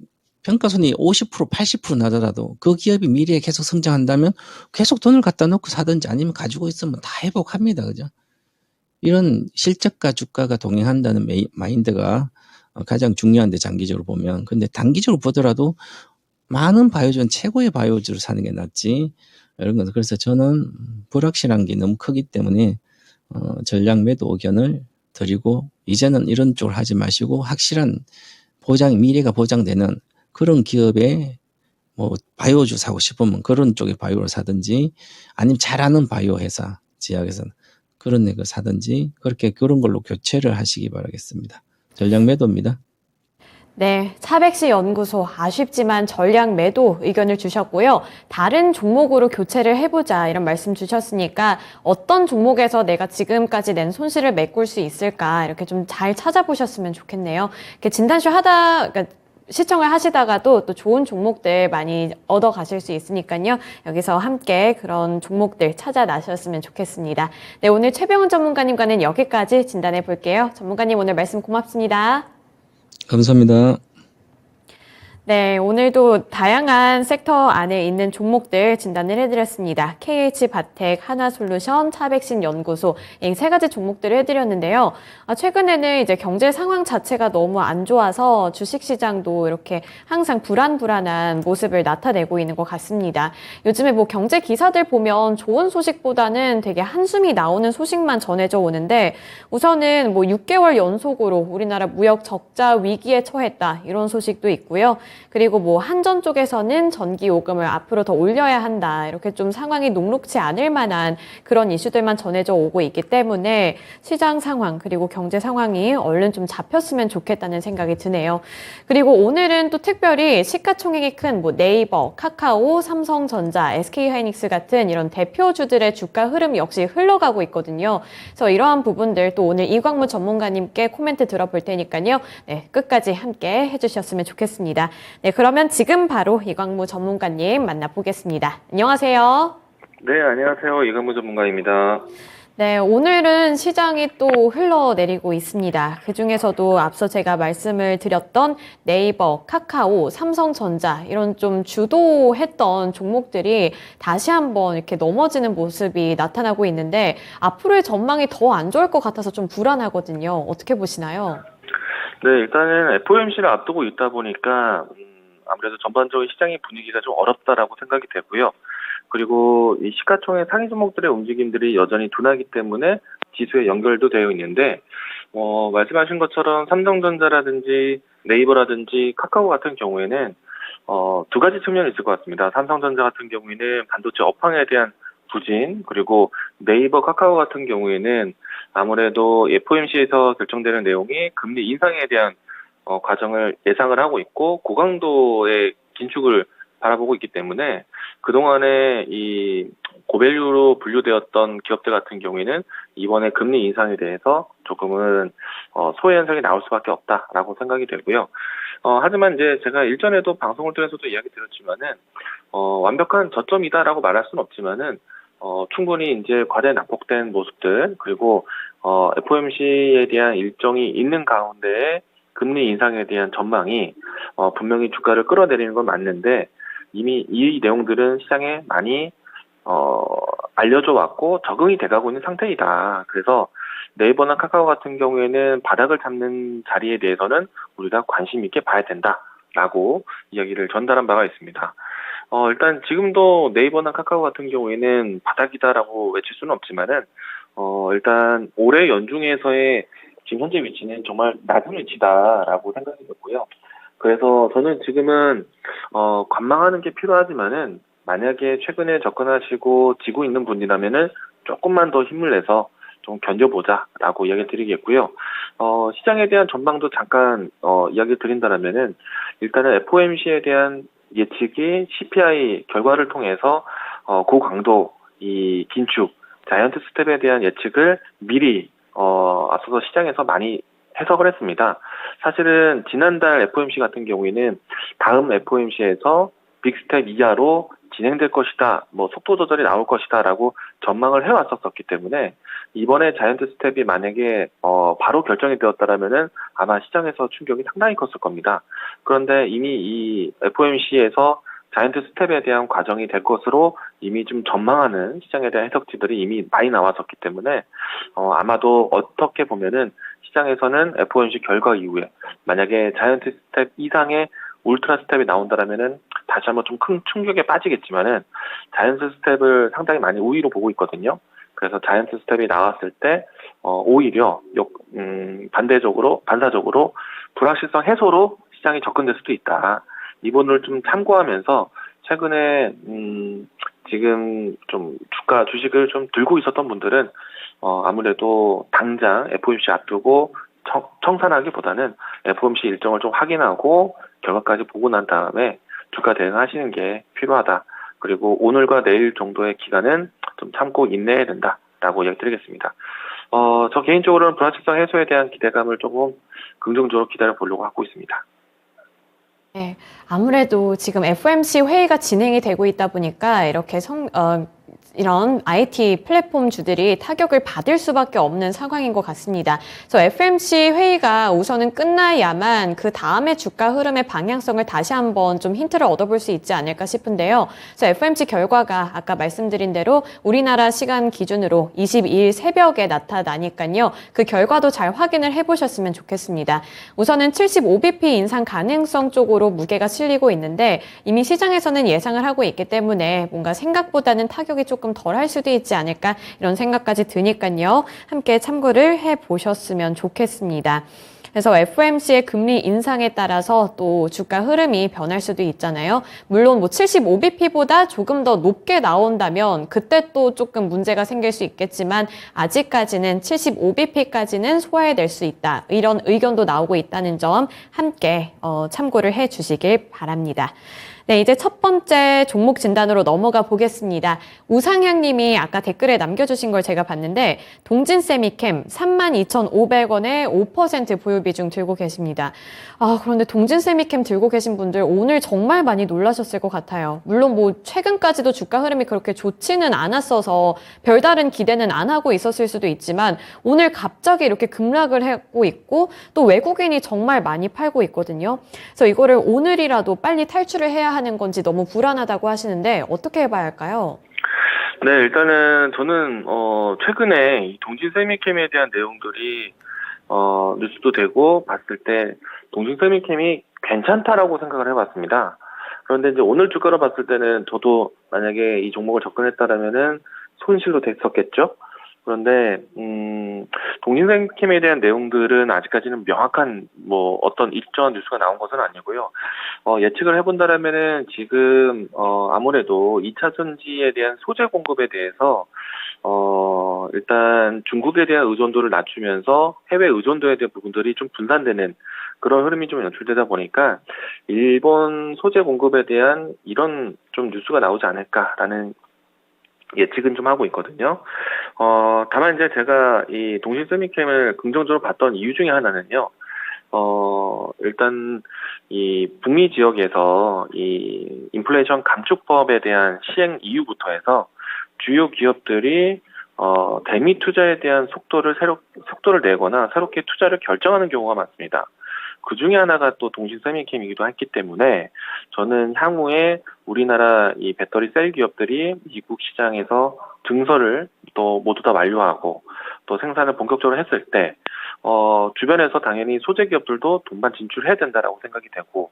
평가손이 50%, 80% 나더라도 그 기업이 미래에 계속 성장한다면 계속 돈을 갖다 놓고 사든지 아니면 가지고 있으면 다 회복합니다. 그죠? 이런 실적과 주가가 동행한다는 마인드가 가장 중요한데 장기적으로 보면. 근데 단기적으로 보더라도 많은 바이오전 최고의 바이오주를 사는 게 낫지. 이런 거. 그래서 저는 불확실한 게 너무 크기 때문에 전략 매도 의견을 드리고 이제는 이런 쪽을 하지 마시고 확실한 미래가 보장되는 그런 기업에 뭐 바이오주 사고 싶으면 그런 쪽의 바이오를 사든지 아니면 잘하는 바이오 회사 지역에서는 그런 거 사든지 그런 걸로 교체를 하시기 바라겠습니다. 전략 매도입니다. 네, 차백시 연구소 아쉽지만 전략 매도 의견을 주셨고요. 다른 종목으로 교체를 해보자 이런 말씀 주셨으니까 어떤 종목에서 내가 지금까지 낸 손실을 메꿀 수 있을까 이렇게 좀 잘 찾아보셨으면 좋겠네요. 이렇게 진단쇼 그러니까 시청을 하시다가도 또 좋은 종목들 많이 얻어 가실 수 있으니까요. 여기서 함께 그런 종목들 찾아 나셨으면 좋겠습니다. 네, 오늘 최병훈 전문가님과는 여기까지 진단해 볼게요. 전문가님 오늘 말씀 고맙습니다. 감사합니다. 네, 오늘도 다양한 섹터 안에 있는 종목들 진단을 해드렸습니다. KH바텍, 하나솔루션, 차백신연구소 이 세 가지 종목들을 해드렸는데요. 최근에는 이제 경제 상황 자체가 너무 안 좋아서 주식시장도 이렇게 항상 불안한 모습을 나타내고 있는 것 같습니다. 요즘에 뭐 경제 기사들 보면 좋은 소식보다는 되게 한숨이 나오는 소식만 전해져 오는데 우선은 뭐 6개월 연속으로 우리나라 무역 적자 위기에 처했다 이런 소식도 있고요. 그리고 뭐 한전 쪽에서는 전기 요금을 앞으로 더 올려야 한다. 이렇게 좀 상황이 녹록지 않을 만한 그런 이슈들만 전해져 오고 있기 때문에 시장 상황 그리고 경제 상황이 얼른 좀 잡혔으면 좋겠다는 생각이 드네요. 그리고 오늘은 또 특별히 시가총액이 큰 뭐 네이버, 카카오, 삼성전자, SK하이닉스 같은 이런 대표주들의 주가 흐름 역시 흘러가고 있거든요. 그래서 이러한 부분들 또 오늘 이광무 전문가님께 코멘트 들어볼 테니까요. 네, 끝까지 함께 해주셨으면 좋겠습니다. 네, 그러면 지금 바로 이광무 전문가님 만나보겠습니다. 안녕하세요. 네, 안녕하세요. 이강무 전문가입니다. 네, 오늘은 시장이 또 흘러내리고 있습니다. 그중에서도 앞서 제가 말씀을 드렸던 네이버, 카카오, 삼성전자 이런 좀 주도했던 종목들이 다시 한번 이렇게 넘어지는 모습이 나타나고 있는데 앞으로의 전망이 더 안 좋을 것 같아서 좀 불안하거든요. 어떻게 보시나요? 네, 일단은 FOMC를 앞두고 있다 보니까 아무래도 전반적인 시장의 분위기가 좀 어렵다라고 생각이 되고요. 그리고 이 시가총액 상위 종목들의 움직임들이 여전히 둔하기 때문에 지수에 연결도 되어 있는데, 말씀하신 것처럼 삼성전자라든지 네이버라든지 카카오 같은 경우에는 두 가지 측면이 있을 것 같습니다. 삼성전자 같은 경우에는 반도체 업황에 대한 부진, 그리고 네이버, 카카오 같은 경우에는 아무래도 FOMC에서 결정되는 내용이 금리 인상에 대한 과정을 예상을 하고 있고 고강도의 긴축을 바라보고 있기 때문에 그동안에 이 고밸류로 분류되었던 기업들 같은 경우에는 이번에 금리 인상에 대해서 조금은 소외 현상이 나올 수밖에 없다라고 생각이 되고요. 하지만 이제 제가 일전에도 방송을 통해서도 이야기 드렸지만은 완벽한 저점이다라고 말할 수는 없지만은 충분히 이제 과대 낙폭된 모습들 그리고 FOMC에 대한 일정이 있는 가운데 금리 인상에 대한 전망이 분명히 주가를 끌어내리는 건 맞는데 이미 이 내용들은 시장에 많이 알려져 왔고 적응이 돼가고 있는 상태이다. 그래서 네이버나 카카오 같은 경우에는 바닥을 잡는 자리에 대해서는 우리가 관심 있게 봐야 된다라고 이야기를 전달한 바가 있습니다. 일단 지금도 네이버나 카카오 같은 경우에는 바닥이다라고 외칠 수는 없지만은 일단 올해 연중에서의 지금 현재 위치는 정말 낮은 위치다라고 생각이 들고요. 그래서 저는 지금은 관망하는 게 필요하지만은 만약에 최근에 접근하시고 지고 있는 분이라면은 조금만 더 힘을 내서 좀 견뎌보자라고 이야기 드리겠고요. 시장에 대한 전망도 잠깐 이야기 드린다면은 일단은 FOMC에 대한 예측이 CPI 결과를 통해서 고강도 이 긴축 자이언트 스텝에 대한 예측을 미리 앞서서 시장에서 많이 해석을 했습니다. 사실은 지난달 FOMC 같은 경우에는 다음 FOMC에서 빅스텝 이하로 진행될 것이다, 속도 조절이 나올 것이다라고 전망을 해왔었기 때문에 이번에 자이언트 스텝이 만약에 바로 결정이 되었다라면은 아마 시장에서 충격이 상당히 컸을 겁니다. 그런데 이미 이 FOMC에서 자이언트 스텝에 대한 과정이 될 것으로 이미 좀 전망하는 시장에 대한 해석지들이 이미 많이 나왔었기 때문에 아마도 어떻게 보면은 시장에서는 FOMC 결과 이후에 만약에 자이언트 스텝 이상의 울트라 스텝이 나온다라면은 다시 한번 좀 큰 충격에 빠지겠지만은 자이언트 스텝을 상당히 많이 우위로 보고 있거든요. 그래서 자이언트 스텝이 나왔을 때 오히려 반사적으로 불확실성 해소로 시장이 접근될 수도 있다. 이 부분을 좀 참고하면서 최근에 지금 좀 주식을 좀 들고 있었던 분들은 아무래도 당장 FOMC 앞두고 청산하기보다는 FOMC 일정을 좀 확인하고 결과까지 보고 난 다음에 주가 대응하시는 게 필요하다. 그리고 오늘과 내일 정도의 기간은 좀 참고 인내해야 된다라고 이야기 드리겠습니다. 저 개인적으로는 불확실성 해소에 대한 기대감을 조금 긍정적으로 기다려 보려고 하고 있습니다. 네, 아무래도 지금 FOMC 회의가 진행이 되고 있다 보니까 이렇게 이런 IT 플랫폼 주들이 타격을 받을 수밖에 없는 상황인 것 같습니다. 그래서 FOMC 회의가 우선은 끝나야만 그 다음에 주가 흐름의 방향성을 다시 한번 좀 힌트를 얻어볼 수 있지 않을까 싶은데요. 그래서 FOMC 결과가 아까 말씀드린 대로 우리나라 시간 기준으로 22일 새벽에 나타나니까요. 그 결과도 잘 확인을 해보셨으면 좋겠습니다. 우선은 75bp 인상 가능성 쪽으로 무게가 실리고 있는데 이미 시장에서는 예상을 하고 있기 때문에 뭔가 생각보다는 타격이 조금 덜 할 수도 있지 않을까 이런 생각까지 드니까요. 함께 참고를 해보셨으면 좋겠습니다. 그래서 FOMC의 금리 인상에 따라서 또 주가 흐름이 변할 수도 있잖아요. 물론 75bp보다 조금 더 높게 나온다면 그때 또 조금 문제가 생길 수 있겠지만 아직까지는 75bp까지는 소화해낼 수 있다. 이런 의견도 나오고 있다는 점 함께 참고를 해주시길 바랍니다. 네, 이제 첫 번째 종목 진단으로 넘어가 보겠습니다. 우상향 님이 아까 댓글에 남겨주신 걸 제가 봤는데 동진세미캠 32,500원에 5% 보유 비중 들고 계십니다. 그런데 동진세미캠 들고 계신 분들 오늘 정말 많이 놀라셨을 것 같아요. 물론 뭐 최근까지도 주가 흐름이 그렇게 좋지는 않았어서 별다른 기대는 안 하고 있었을 수도 있지만 오늘 갑자기 이렇게 급락을 하고 있고 또 외국인이 정말 많이 팔고 있거든요. 그래서 이거를 오늘이라도 빨리 탈출을 해야 하는 건지 너무 불안하다고 하시는데 어떻게 해봐야 할까요? 네, 일단은 저는 최근에 이 동진세미캠에 대한 내용들이 뉴스도 되고 봤을 때 동진세미캠이 괜찮다라고 생각을 해봤습니다. 그런데 이제 오늘 주가로 봤을 때는 저도 만약에 이 종목을 접근했다라면은 손실로 됐었겠죠. 그런데 동진세미캠에 대한 내용들은 아직까지는 명확한 뭐 어떤 일정한 뉴스가 나온 것은 아니고요. 예측을 해본다라면은 지금 아무래도 2차 전지에 대한 소재 공급에 대해서 일단 중국에 대한 의존도를 낮추면서 해외 의존도에 대한 부분들이 좀 분산되는 그런 흐름이 좀 연출되다 보니까 일본 소재 공급에 대한 이런 좀 뉴스가 나오지 않을까라는 예측은 좀 하고 있거든요. 다만 이제 제가 이 동신세미캠을 긍정적으로 봤던 이유 중에 하나는요. 일단 이 북미 지역에서 이 인플레이션 감축법에 대한 시행 이후부터 해서 주요 기업들이 대미 투자에 대한 속도를 내거나 새롭게 투자를 결정하는 경우가 많습니다. 그 중에 하나가 또 동신세미캠이기도 했기 때문에 저는 향후에 우리나라 이 배터리 셀 기업들이 미국 시장에서 증설을 또 모두 다 완료하고 또 생산을 본격적으로 했을 때 주변에서 당연히 소재 기업들도 동반 진출해야 된다라고 생각이 되고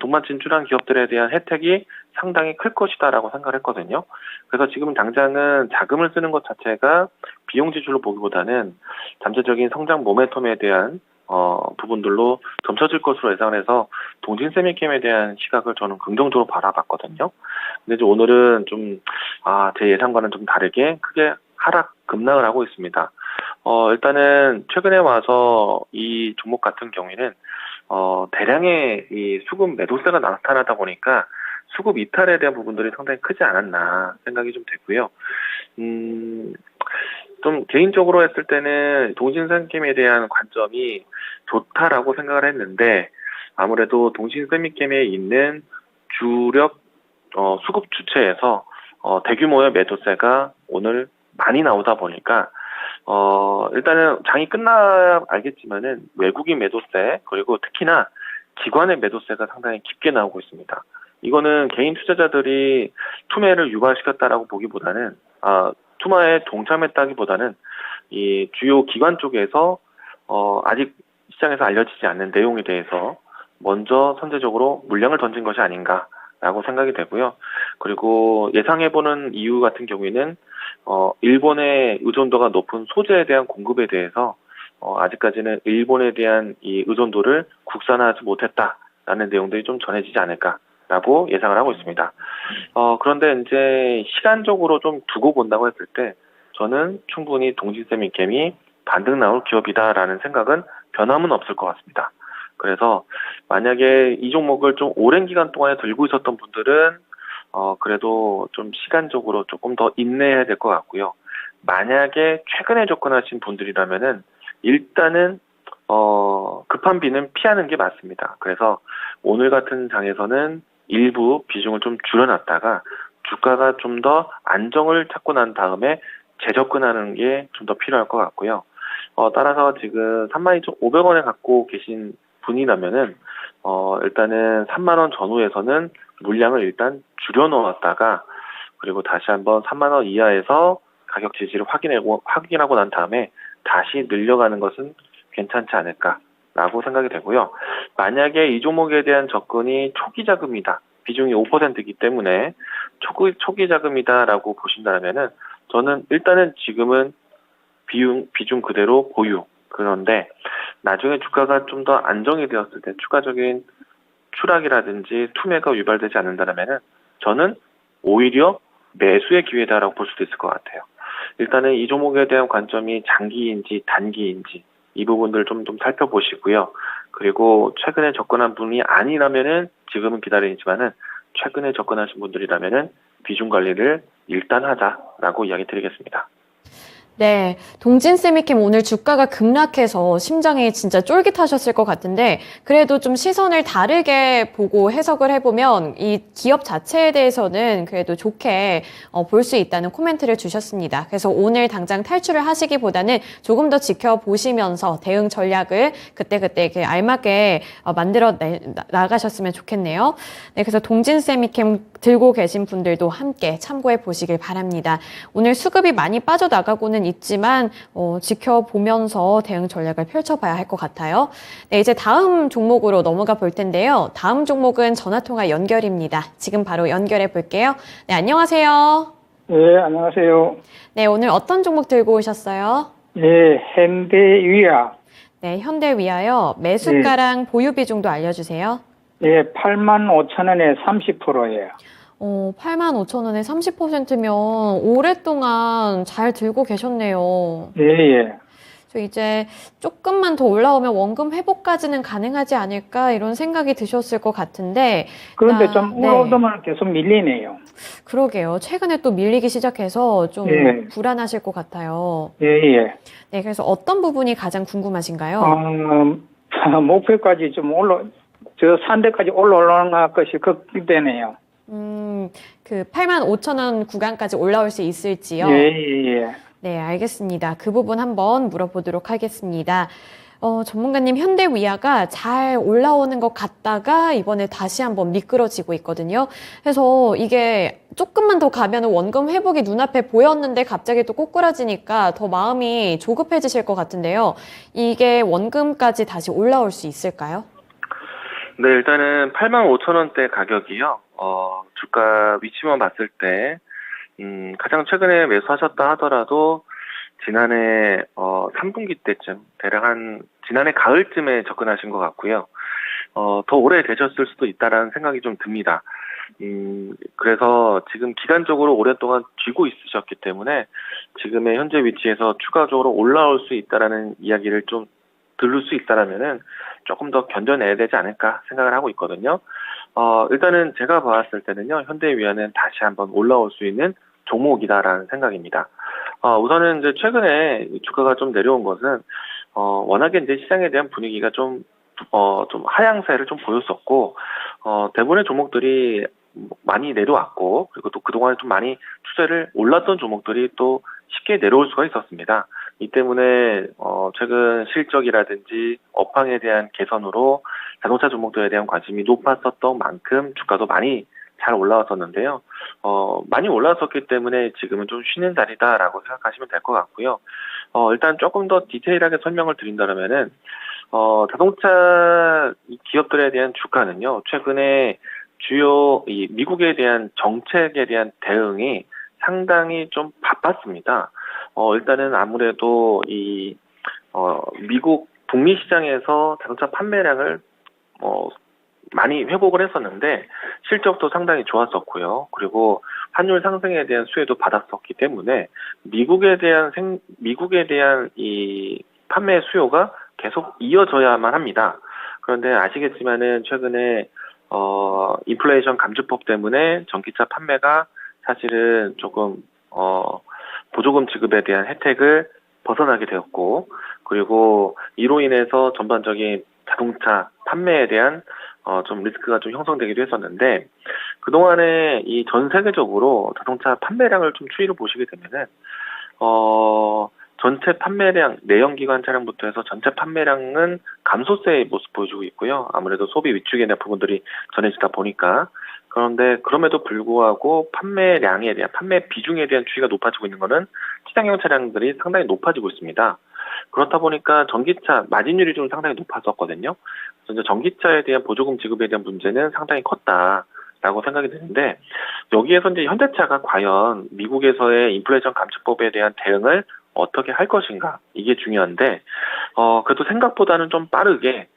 동반 진출한 기업들에 대한 혜택이 상당히 클 것이다라고 생각을 했거든요. 그래서 지금 당장은 자금을 쓰는 것 자체가 비용 지출로 보기보다는 잠재적인 성장 모멘텀에 대한 부분들로 점쳐질 것으로 예상을 해서 동진세미캠에 대한 시각을 저는 긍정적으로 바라봤거든요. 근데 이제 오늘은 좀, 제 예상과는 좀 다르게 크게 급락을 하고 있습니다. 일단은 최근에 와서 이 종목 같은 경우에는, 대량의 이 수급 매도세가 나타나다 보니까 수급 이탈에 대한 부분들이 상당히 크지 않았나 생각이 좀 되고요. 좀 개인적으로 했을 때는 동신세미캠에 대한 관점이 좋다라고 생각을 했는데 아무래도 동신세미캠에 있는 주력 수급 주체에서 대규모의 매도세가 오늘 많이 나오다 보니까 일단은 장이 끝나야 알겠지만은 외국인 매도세 그리고 특히나 기관의 매도세가 상당히 깊게 나오고 있습니다. 이거는 개인 투자자들이 투매를 유발시켰다라고 보기보다는 투마에 동참했다기보다는 이 주요 기관 쪽에서 아직 시장에서 알려지지 않는 내용에 대해서 먼저 선제적으로 물량을 던진 것이 아닌가라고 생각이 되고요. 그리고 예상해보는 이유 같은 경우에는 일본의 의존도가 높은 소재에 대한 공급에 대해서 아직까지는 일본에 대한 이 의존도를 국산화하지 못했다라는 내용들이 좀 전해지지 않을까라고 예상을 하고 있습니다. 그런데 이제 시간적으로 좀 두고 본다고 했을 때 저는 충분히 동진세미캠이 반등 나올 기업이다라는 생각은 변함은 없을 것 같습니다. 그래서 만약에 이 종목을 좀 오랜 기간 동안에 들고 있었던 분들은 그래도 좀 시간적으로 조금 더 인내해야 될 것 같고요. 만약에 최근에 접근하신 분들이라면은 일단은 급한 비는 피하는 게 맞습니다. 그래서 오늘 같은 장에서는 일부 비중을 좀 줄여놨다가 주가가 좀 더 안정을 찾고 난 다음에 재접근하는 게 좀 더 필요할 것 같고요. 따라서 지금 32,500원에 갖고 계신 분이라면은 일단은 3만 원 전후에서는 물량을 일단 줄여놓았다가 그리고 다시 한번 3만 원 이하에서 가격 지지를 확인하고 난 다음에 다시 늘려가는 것은 괜찮지 않을까라고 생각이 되고요. 만약에 이 종목에 대한 접근이 초기 자금이다. 비중이 5%이기 때문에 초기 자금이다라고 보신다면은 저는 일단은 지금은 비중 그대로 보유. 그런데 나중에 주가가 좀 더 안정이 되었을 때 추가적인 추락이라든지 투매가 유발되지 않는다면은 저는 오히려 매수의 기회다라고 볼 수도 있을 것 같아요. 일단은 이 종목에 대한 관점이 장기인지 단기인지 이 부분들 좀 살펴보시고요. 그리고 최근에 접근한 분이 아니라면은 지금은 기다리지만은 최근에 접근하신 분들이라면은 비중 관리를 일단 하자라고 이야기 드리겠습니다. 네, 동진세미캠 오늘 주가가 급락해서 심장이 진짜 쫄깃하셨을 것 같은데 그래도 좀 시선을 다르게 보고 해석을 해보면 이 기업 자체에 대해서는 그래도 좋게 볼 수 있다는 코멘트를 주셨습니다. 그래서 오늘 당장 탈출을 하시기보다는 조금 더 지켜보시면서 대응 전략을 그때그때 이렇게 알맞게 만들어 나가셨으면 좋겠네요. 네, 그래서 동진세미캠 들고 계신 분들도 함께 참고해 보시길 바랍니다. 오늘 수급이 많이 빠져나가고는 있지만 지켜보면서 대응 전략을 펼쳐봐야 할 것 같아요. 네, 이제 다음 종목으로 넘어가 볼 텐데요. 다음 종목은 전화통화 연결입니다. 지금 바로 연결해 볼게요. 네, 안녕하세요. 네, 안녕하세요. 네, 오늘 어떤 종목 들고 오셨어요? 네, 현대위아. 네, 현대위아요. 매수가랑 보유 비중도 알려주세요. 네, 85,000원에 30%예요. 85,000원에 30%면 오랫동안 잘 들고 계셨네요. 예, 예. 저 이제 조금만 더 올라오면 원금 회복까지는 가능하지 않을까 이런 생각이 드셨을 것 같은데. 그런데 좀 네. 올라오더만 계속 밀리네요. 그러게요. 최근에 또 밀리기 시작해서 좀 예. 불안하실 것 같아요. 예, 예. 네, 그래서 어떤 부분이 가장 궁금하신가요? 목표까지 좀 저 산대까지 올라오는 것이 걱정되네요. 그 85,000원 구간까지 올라올 수 있을지요? 예, 예, 예. 네, 알겠습니다. 그 부분 한번 물어보도록 하겠습니다. 전문가님, 현대위아가 잘 올라오는 것 같다가 이번에 다시 한번 미끄러지고 있거든요. 그래서 이게 조금만 더 가면 원금 회복이 눈앞에 보였는데 갑자기 또 꼬꾸라지니까 더 마음이 조급해지실 것 같은데요. 이게 원금까지 다시 올라올 수 있을까요? 네, 일단은 85,000원대 가격이요. 주가 위치만 봤을 때 가장 최근에 매수하셨다 하더라도 지난해 3분기 때쯤 대략 한 지난해 가을쯤에 접근하신 것 같고요. 더 오래 되셨을 수도 있다라는 생각이 좀 듭니다. 그래서 지금 기간적으로 오랫동안 쥐고 있으셨기 때문에 지금의 현재 위치에서 추가적으로 올라올 수 있다라는 이야기를 좀 들을 수 있다라면은 조금 더 견뎌내야 되지 않을까 생각을 하고 있거든요. 일단은 제가 봤을 때는요, 현대위아는 다시 한번 올라올 수 있는 종목이다라는 생각입니다. 우선은 이제 최근에 주가가 좀 내려온 것은, 워낙에 이제 시장에 대한 분위기가 좀 하향세를 좀 보였었고, 대부분의 종목들이 많이 내려왔고, 그리고 또 그동안에 좀 많이 추세를 올랐던 종목들이 또 쉽게 내려올 수가 있었습니다. 이 때문에 최근 실적이라든지 업황에 대한 개선으로 자동차 종목들에 대한 관심이 높았었던 만큼 주가도 많이 잘 올라왔었는데요. 많이 올라왔었기 때문에 지금은 좀 쉬는 자리다라고 생각하시면 될 것 같고요. 일단 조금 더 디테일하게 설명을 드린다면은 자동차 기업들에 대한 주가는요, 최근에 주요 이 미국에 대한 정책에 대한 대응이 상당히 좀 바빴습니다. 일단은 아무래도 미국 북미 시장에서 자동차 판매량을 많이 회복을 했었는데 실적도 상당히 좋았었고요. 그리고 환율 상승에 대한 수혜도 받았었기 때문에 미국에 대한 이 판매 수요가 계속 이어져야만 합니다. 그런데 아시겠지만은 최근에 인플레이션 감축법 때문에 전기차 판매가 사실은 조금 보조금 지급에 대한 혜택을 벗어나게 되었고, 그리고 이로 인해서 전반적인 자동차 판매에 대한 좀 리스크가 좀 형성되기도 했었는데, 그동안에 이 전 세계적으로 자동차 판매량을 좀 추이를 보시게 되면은 전체 판매량, 내연기관 차량부터 해서 전체 판매량은 감소세의 모습 보여주고 있고요. 아무래도 소비 위축에 대한 부분들이 전해지다 보니까. 그런데 그럼에도 불구하고 판매량에 대한, 판매 비중에 대한 추이가 높아지고 있는 것은 시장용 차량들이 상당히 높아지고 있습니다. 그렇다 보니까 전기차 마진율이 좀 상당히 높았었거든요. 그래서 이제 전기차에 대한 보조금 지급에 대한 문제는 상당히 컸다라고 생각이 드는데, 여기에서 이제 현대차가 과연 미국에서의 인플레이션 감축법에 대한 대응을 어떻게 할 것인가, 이게 중요한데, 그래도 생각보다는 좀 빠르게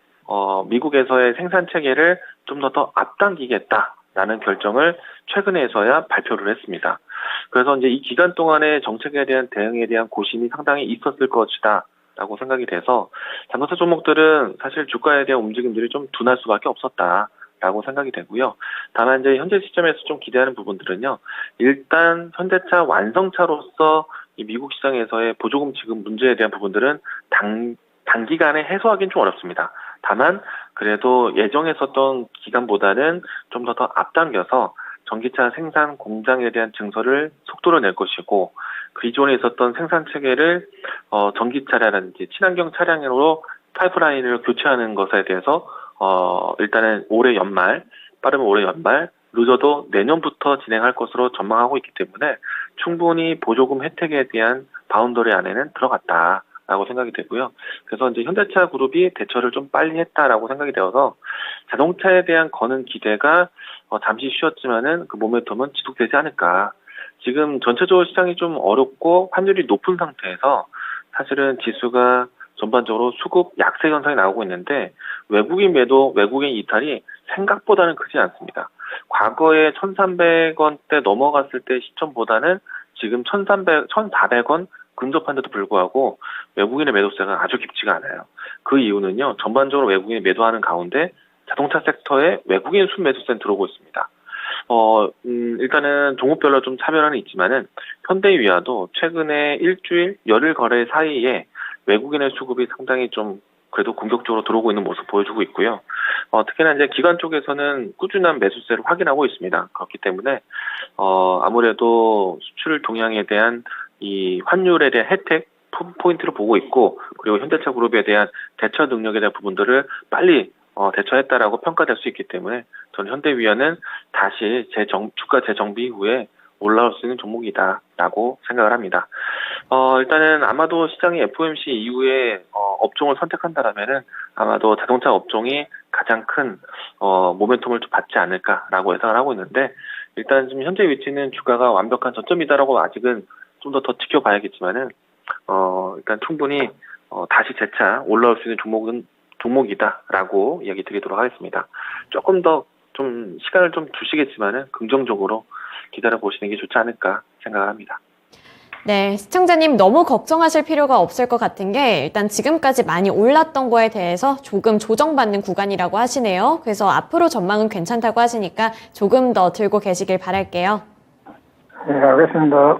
미국에서의 생산 체계를 좀 더 앞당기겠다라는 결정을 최근에서야 발표를 했습니다. 그래서 이제 이 기간 동안에 정책에 대한 대응에 대한 고심이 상당히 있었을 것이다 라고 생각이 돼서 자동차 종목들은 사실 주가에 대한 움직임들이 좀 둔할 수밖에 없었다라고 라고 생각이 되고요. 다만 이제 현재 시점에서 좀 기대하는 부분들은요. 일단 현대차 완성차로서 이 미국 시장에서의 보조금 지급 문제에 대한 부분들은 단기간에 해소하기는 좀 어렵습니다. 다만 그래도 예정했었던 기간보다는 좀 더 앞당겨서 전기차 생산 공장에 대한 증설을 속도로 낼 것이고 기존에 있었던 생산 체계를 전기차라든지 친환경 차량으로 파이프라인을 교체하는 것에 대해서 일단은 올해 연말, 빠르면 올해 연말, 늦어도 내년부터 진행할 것으로 전망하고 있기 때문에 충분히 보조금 혜택에 대한 바운더리 안에는 들어갔다라고 생각이 되고요. 그래서 이제 현대차 그룹이 대처를 좀 빨리 했다라고 생각이 되어서 자동차에 대한 거는 기대가 잠시 쉬었지만은 그 모멘텀은 지속되지 않을까. 지금 전체적으로 시장이 좀 어렵고 환율이 높은 상태에서 사실은 지수가 전반적으로 수급 약세 현상이 나오고 있는데 외국인 매도, 외국인 이탈이 생각보다는 크지 않습니다. 과거에 1,300원대 넘어갔을 때 시점보다는 지금 1,400원 근접한데도 불구하고 외국인의 매도세가 아주 깊지가 않아요. 그 이유는요. 전반적으로 외국인이 매도하는 가운데 자동차 섹터에 외국인 순매수세는 들어오고 있습니다. 일단은 종목별로 좀 차별화는 있지만은 현대위아도 최근에 일주일 열흘 거래 사이에 외국인의 수급이 상당히 좀 그래도 공격적으로 들어오고 있는 모습 보여주고 있고요. 특히나 이제 기관 쪽에서는 꾸준한 매수세를 확인하고 있습니다. 그렇기 때문에 아무래도 수출 동향에 대한 이 환율에 대한 혜택 포인트를 보고 있고 그리고 현대차 그룹에 대한 대처 능력에 대한 부분들을 빨리 대처했다라고 평가될 수 있기 때문에 저는 현대위아는 다시 주가 재정비 이후에 올라올 수 있는 종목이다라고 생각을 합니다. 일단은 아마도 시장이 FOMC 이후에 업종을 선택한다라면은 아마도 자동차 업종이 가장 큰 모멘텀을 좀 받지 않을까라고 예상을 하고 있는데 일단 지금 현재 위치는 주가가 완벽한 저점이다라고 아직은 좀 더 지켜봐야겠지만은 일단 충분히 다시 재차 올라올 수 있는 종목이다라고 이야기 드리도록 하겠습니다. 조금 더 좀 시간을 좀 주시겠지만은 긍정적으로 기다려 보시는 게 좋지 않을까 생각을 합니다. 네, 시청자님 너무 걱정하실 필요가 없을 것 같은 게 일단 지금까지 많이 올랐던 거에 대해서 조금 조정받는 구간이라고 하시네요. 그래서 앞으로 전망은 괜찮다고 하시니까 조금 더 들고 계시길 바랄게요. 네, 알겠습니다.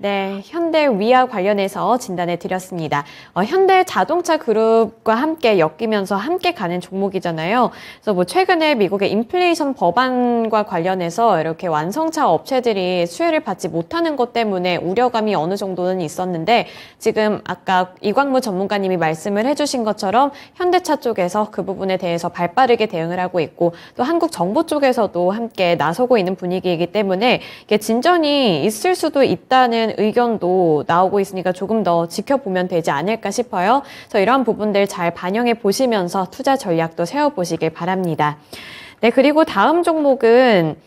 네, 현대위아 관련해서 진단해 드렸습니다. 현대자동차 그룹과 함께 엮이면서 함께 가는 종목이잖아요. 그래서 뭐 최근에 미국의 인플레이션 법안과 관련해서 이렇게 완성차 업체들이 수혜를 받지 못하는 것 때문에 우려감이 어느 정도는 있었는데 지금 아까 이광무 전문가님이 말씀을 해주신 것처럼 현대차 쪽에서 그 부분에 대해서 발빠르게 대응을 하고 있고 또 한국 정부 쪽에서도 함께 나서고 있는 분위기이기 때문에 이게 진전이 있을 수도 있다는 의견도 나오고 있으니까 조금 더 지켜보면 되지 않을까 싶어요. 그래서 이런 부분들 잘 반영해 보시면서 투자 전략도 세워보시길 바랍니다. 네, 그리고 다음 종목은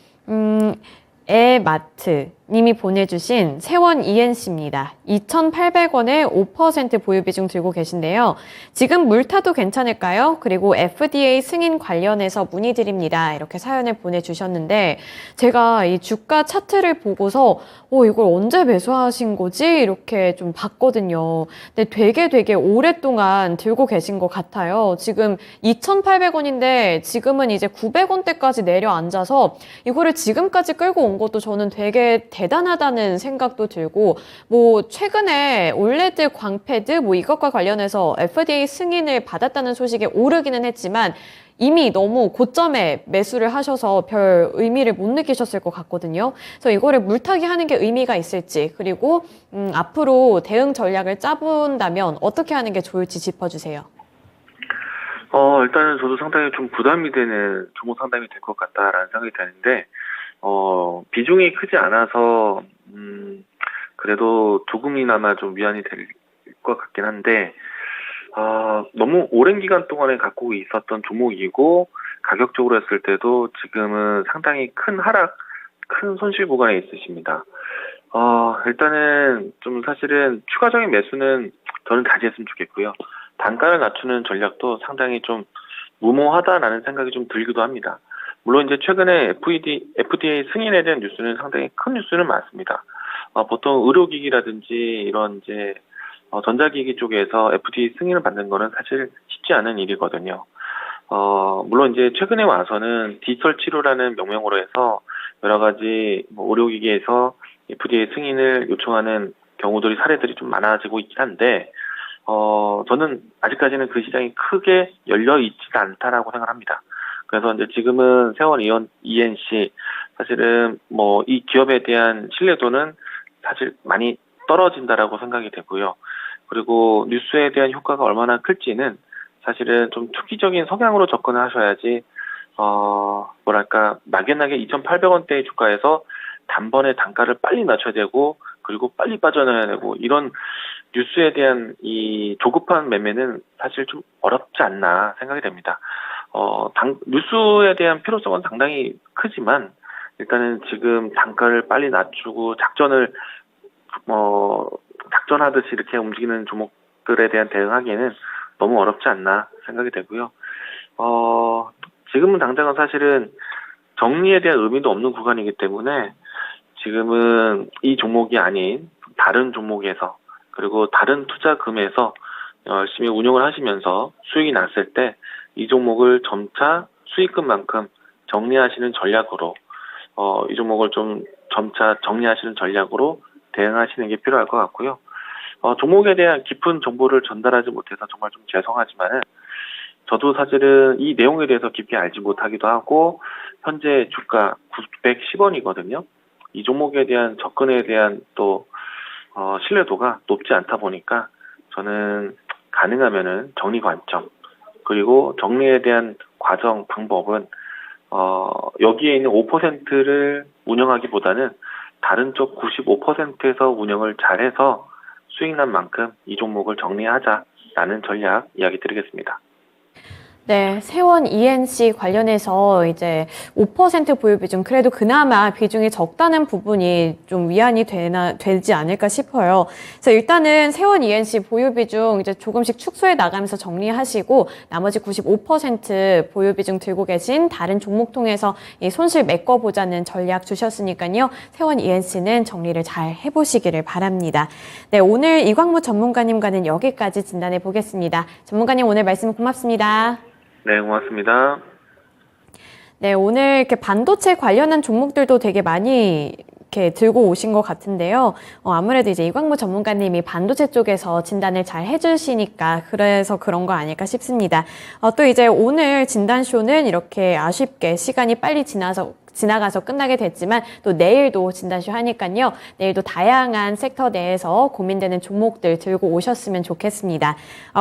에마트 님이 보내주신 세원 ENC입니다. 2,800원에 5% 보유 비중 들고 계신데요. 지금 물타도 괜찮을까요? 그리고 FDA 승인 관련해서 문의드립니다. 이렇게 사연을 보내주셨는데 제가 이 주가 차트를 보고서 이걸 언제 매수하신 거지? 이렇게 좀 봤거든요. 근데 되게 오랫동안 들고 계신 것 같아요. 지금 2,800원인데 지금은 이제 900원대까지 내려앉아서 이거를 지금까지 끌고 온 것도 저는 되게 대단하다는 생각도 들고 뭐 최근에 올레드 광패드 뭐 이것과 관련해서 FDA 승인을 받았다는 소식에 오르기는 했지만 이미 너무 고점에 매수를 하셔서 별 의미를 못 느끼셨을 것 같거든요. 그래서 이거를 물타기 하는 게 의미가 있을지 그리고 앞으로 대응 전략을 짜본다면 어떻게 하는 게 좋을지 짚어주세요. 일단은 저도 상당히 좀 부담이 되는 종목 상담이 될 것 같다라는 생각이 드는데 비중이 크지 않아서, 그래도 조금이나마 좀 위안이 될 것 같긴 한데, 너무 오랜 기간 동안에 갖고 있었던 종목이고, 가격적으로 했을 때도 지금은 상당히 큰 하락, 큰 손실 구간에 있으십니다. 일단은 좀 사실은 추가적인 매수는 저는 자제했으면 좋겠고요. 단가를 낮추는 전략도 상당히 좀 무모하다라는 생각이 좀 들기도 합니다. 물론 이제 최근에 FDA 승인에 대한 뉴스는 상당히 큰 뉴스는 많습니다. 보통 의료기기라든지 이런 이제 전자기기 쪽에서 FDA 승인을 받는 거는 사실 쉽지 않은 일이거든요. 물론 이제 최근에 와서는 디지털 치료라는 명명으로 해서 여러 가지 의료기기에서 FDA 승인을 요청하는 경우들이 사례들이 좀 많아지고 있긴 한데, 저는 아직까지는 그 시장이 크게 열려 있지가 않다라고 생각합니다. 그래서 이제 지금은 세원 ENC 사실은 이 기업에 대한 신뢰도는 사실 많이 떨어진다라고 생각이 되고요. 그리고 뉴스에 대한 효과가 얼마나 클지는 사실은 좀 투기적인 성향으로 접근을 하셔야지, 막연하게 2,800원대의 주가에서 단번에 단가를 빨리 낮춰야 되고, 그리고 빨리 빠져나가야 되고, 이런 뉴스에 대한 이 조급한 매매는 사실 좀 어렵지 않나 생각이 됩니다. 뉴스에 대한 필요성은 상당히 크지만, 일단은 지금 단가를 빨리 낮추고 작전하듯이 이렇게 움직이는 종목들에 대한 대응하기에는 너무 어렵지 않나 생각이 되고요. 지금은 당장은 사실은 정리에 대한 의미도 없는 구간이기 때문에 지금은 이 종목이 아닌 다른 종목에서 그리고 다른 투자금에서 열심히 운용을 하시면서 수익이 났을 때 이 종목을 점차 수익금만큼 정리하시는 전략으로 이 종목을 좀 점차 정리하시는 전략으로 대응하시는 게 필요할 것 같고요. 종목에 대한 깊은 정보를 전달하지 못해서 정말 좀 죄송하지만은 저도 사실은 이 내용에 대해서 깊이 알지 못하기도 하고 현재 주가 910원이거든요. 이 종목에 대한 접근에 대한 또 신뢰도가 높지 않다 보니까 저는 가능하면은 정리 관점 그리고 정리에 대한 과정 방법은 여기에 있는 5%를 운영하기보다는 다른 쪽 95%에서 운영을 잘해서 수익 난 만큼 이 종목을 정리하자라는 전략 이야기 드리겠습니다. 네, 세원 ENC 관련해서 이제 5% 보유 비중, 그래도 그나마 비중이 적다는 부분이 좀 위안이 되지 않을까 싶어요. 그래서 일단은 세원 ENC 보유 비중 이제 조금씩 축소해 나가면서 정리하시고 나머지 95% 보유 비중 들고 계신 다른 종목 통해서 이 손실 메꿔보자는 전략 주셨으니까요. 세원 ENC는 정리를 잘 해보시기를 바랍니다. 네, 오늘 이광무 전문가님과는 여기까지 진단해 보겠습니다. 전문가님 오늘 말씀 고맙습니다. 네, 고맙습니다. 네, 오늘 이렇게 반도체 관련한 종목들도 되게 많이 이렇게 들고 오신 것 같은데요. 아무래도 이제 이광무 전문가님이 반도체 쪽에서 진단을 잘 해주시니까 그래서 그런 거 아닐까 싶습니다. 또 이제 오늘 진단쇼는 이렇게 아쉽게 시간이 빨리 지나가서 끝나게 됐지만 또 내일도 진단쇼 하니까요. 내일도 다양한 섹터 내에서 고민되는 종목들 들고 오셨으면 좋겠습니다.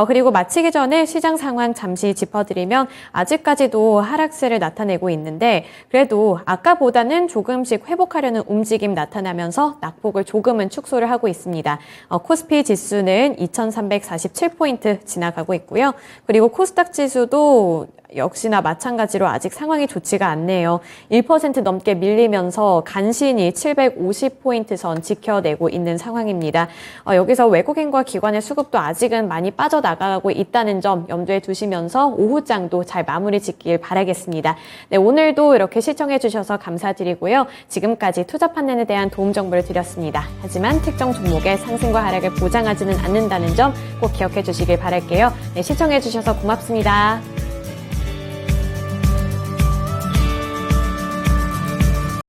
그리고 마치기 전에 시장 상황 잠시 짚어드리면 아직까지도 하락세를 나타내고 있는데 그래도 아까보다는 조금씩 회복하려는 움직임 나타나면서 낙폭을 조금은 축소를 하고 있습니다. 코스피 지수는 2347포인트 지나가고 있고요. 그리고 코스닥 지수도 역시나 마찬가지로 아직 상황이 좋지가 않네요. 1% 넘게 밀리면서 간신히 750포인트 선 지켜내고 있는 상황입니다. 여기서 외국인과 기관의 수급도 아직은 많이 빠져나가고 있다는 점 염두에 두시면서 오후장도 잘 마무리 짓길 바라겠습니다. 네, 오늘도 이렇게 시청해 주셔서 감사드리고요. 지금까지 투자 판단에 대한 도움 정보를 드렸습니다. 하지만 특정 종목의 상승과 하락을 보장하지는 않는다는 점 꼭 기억해 주시길 바랄게요. 네, 시청해 주셔서 고맙습니다.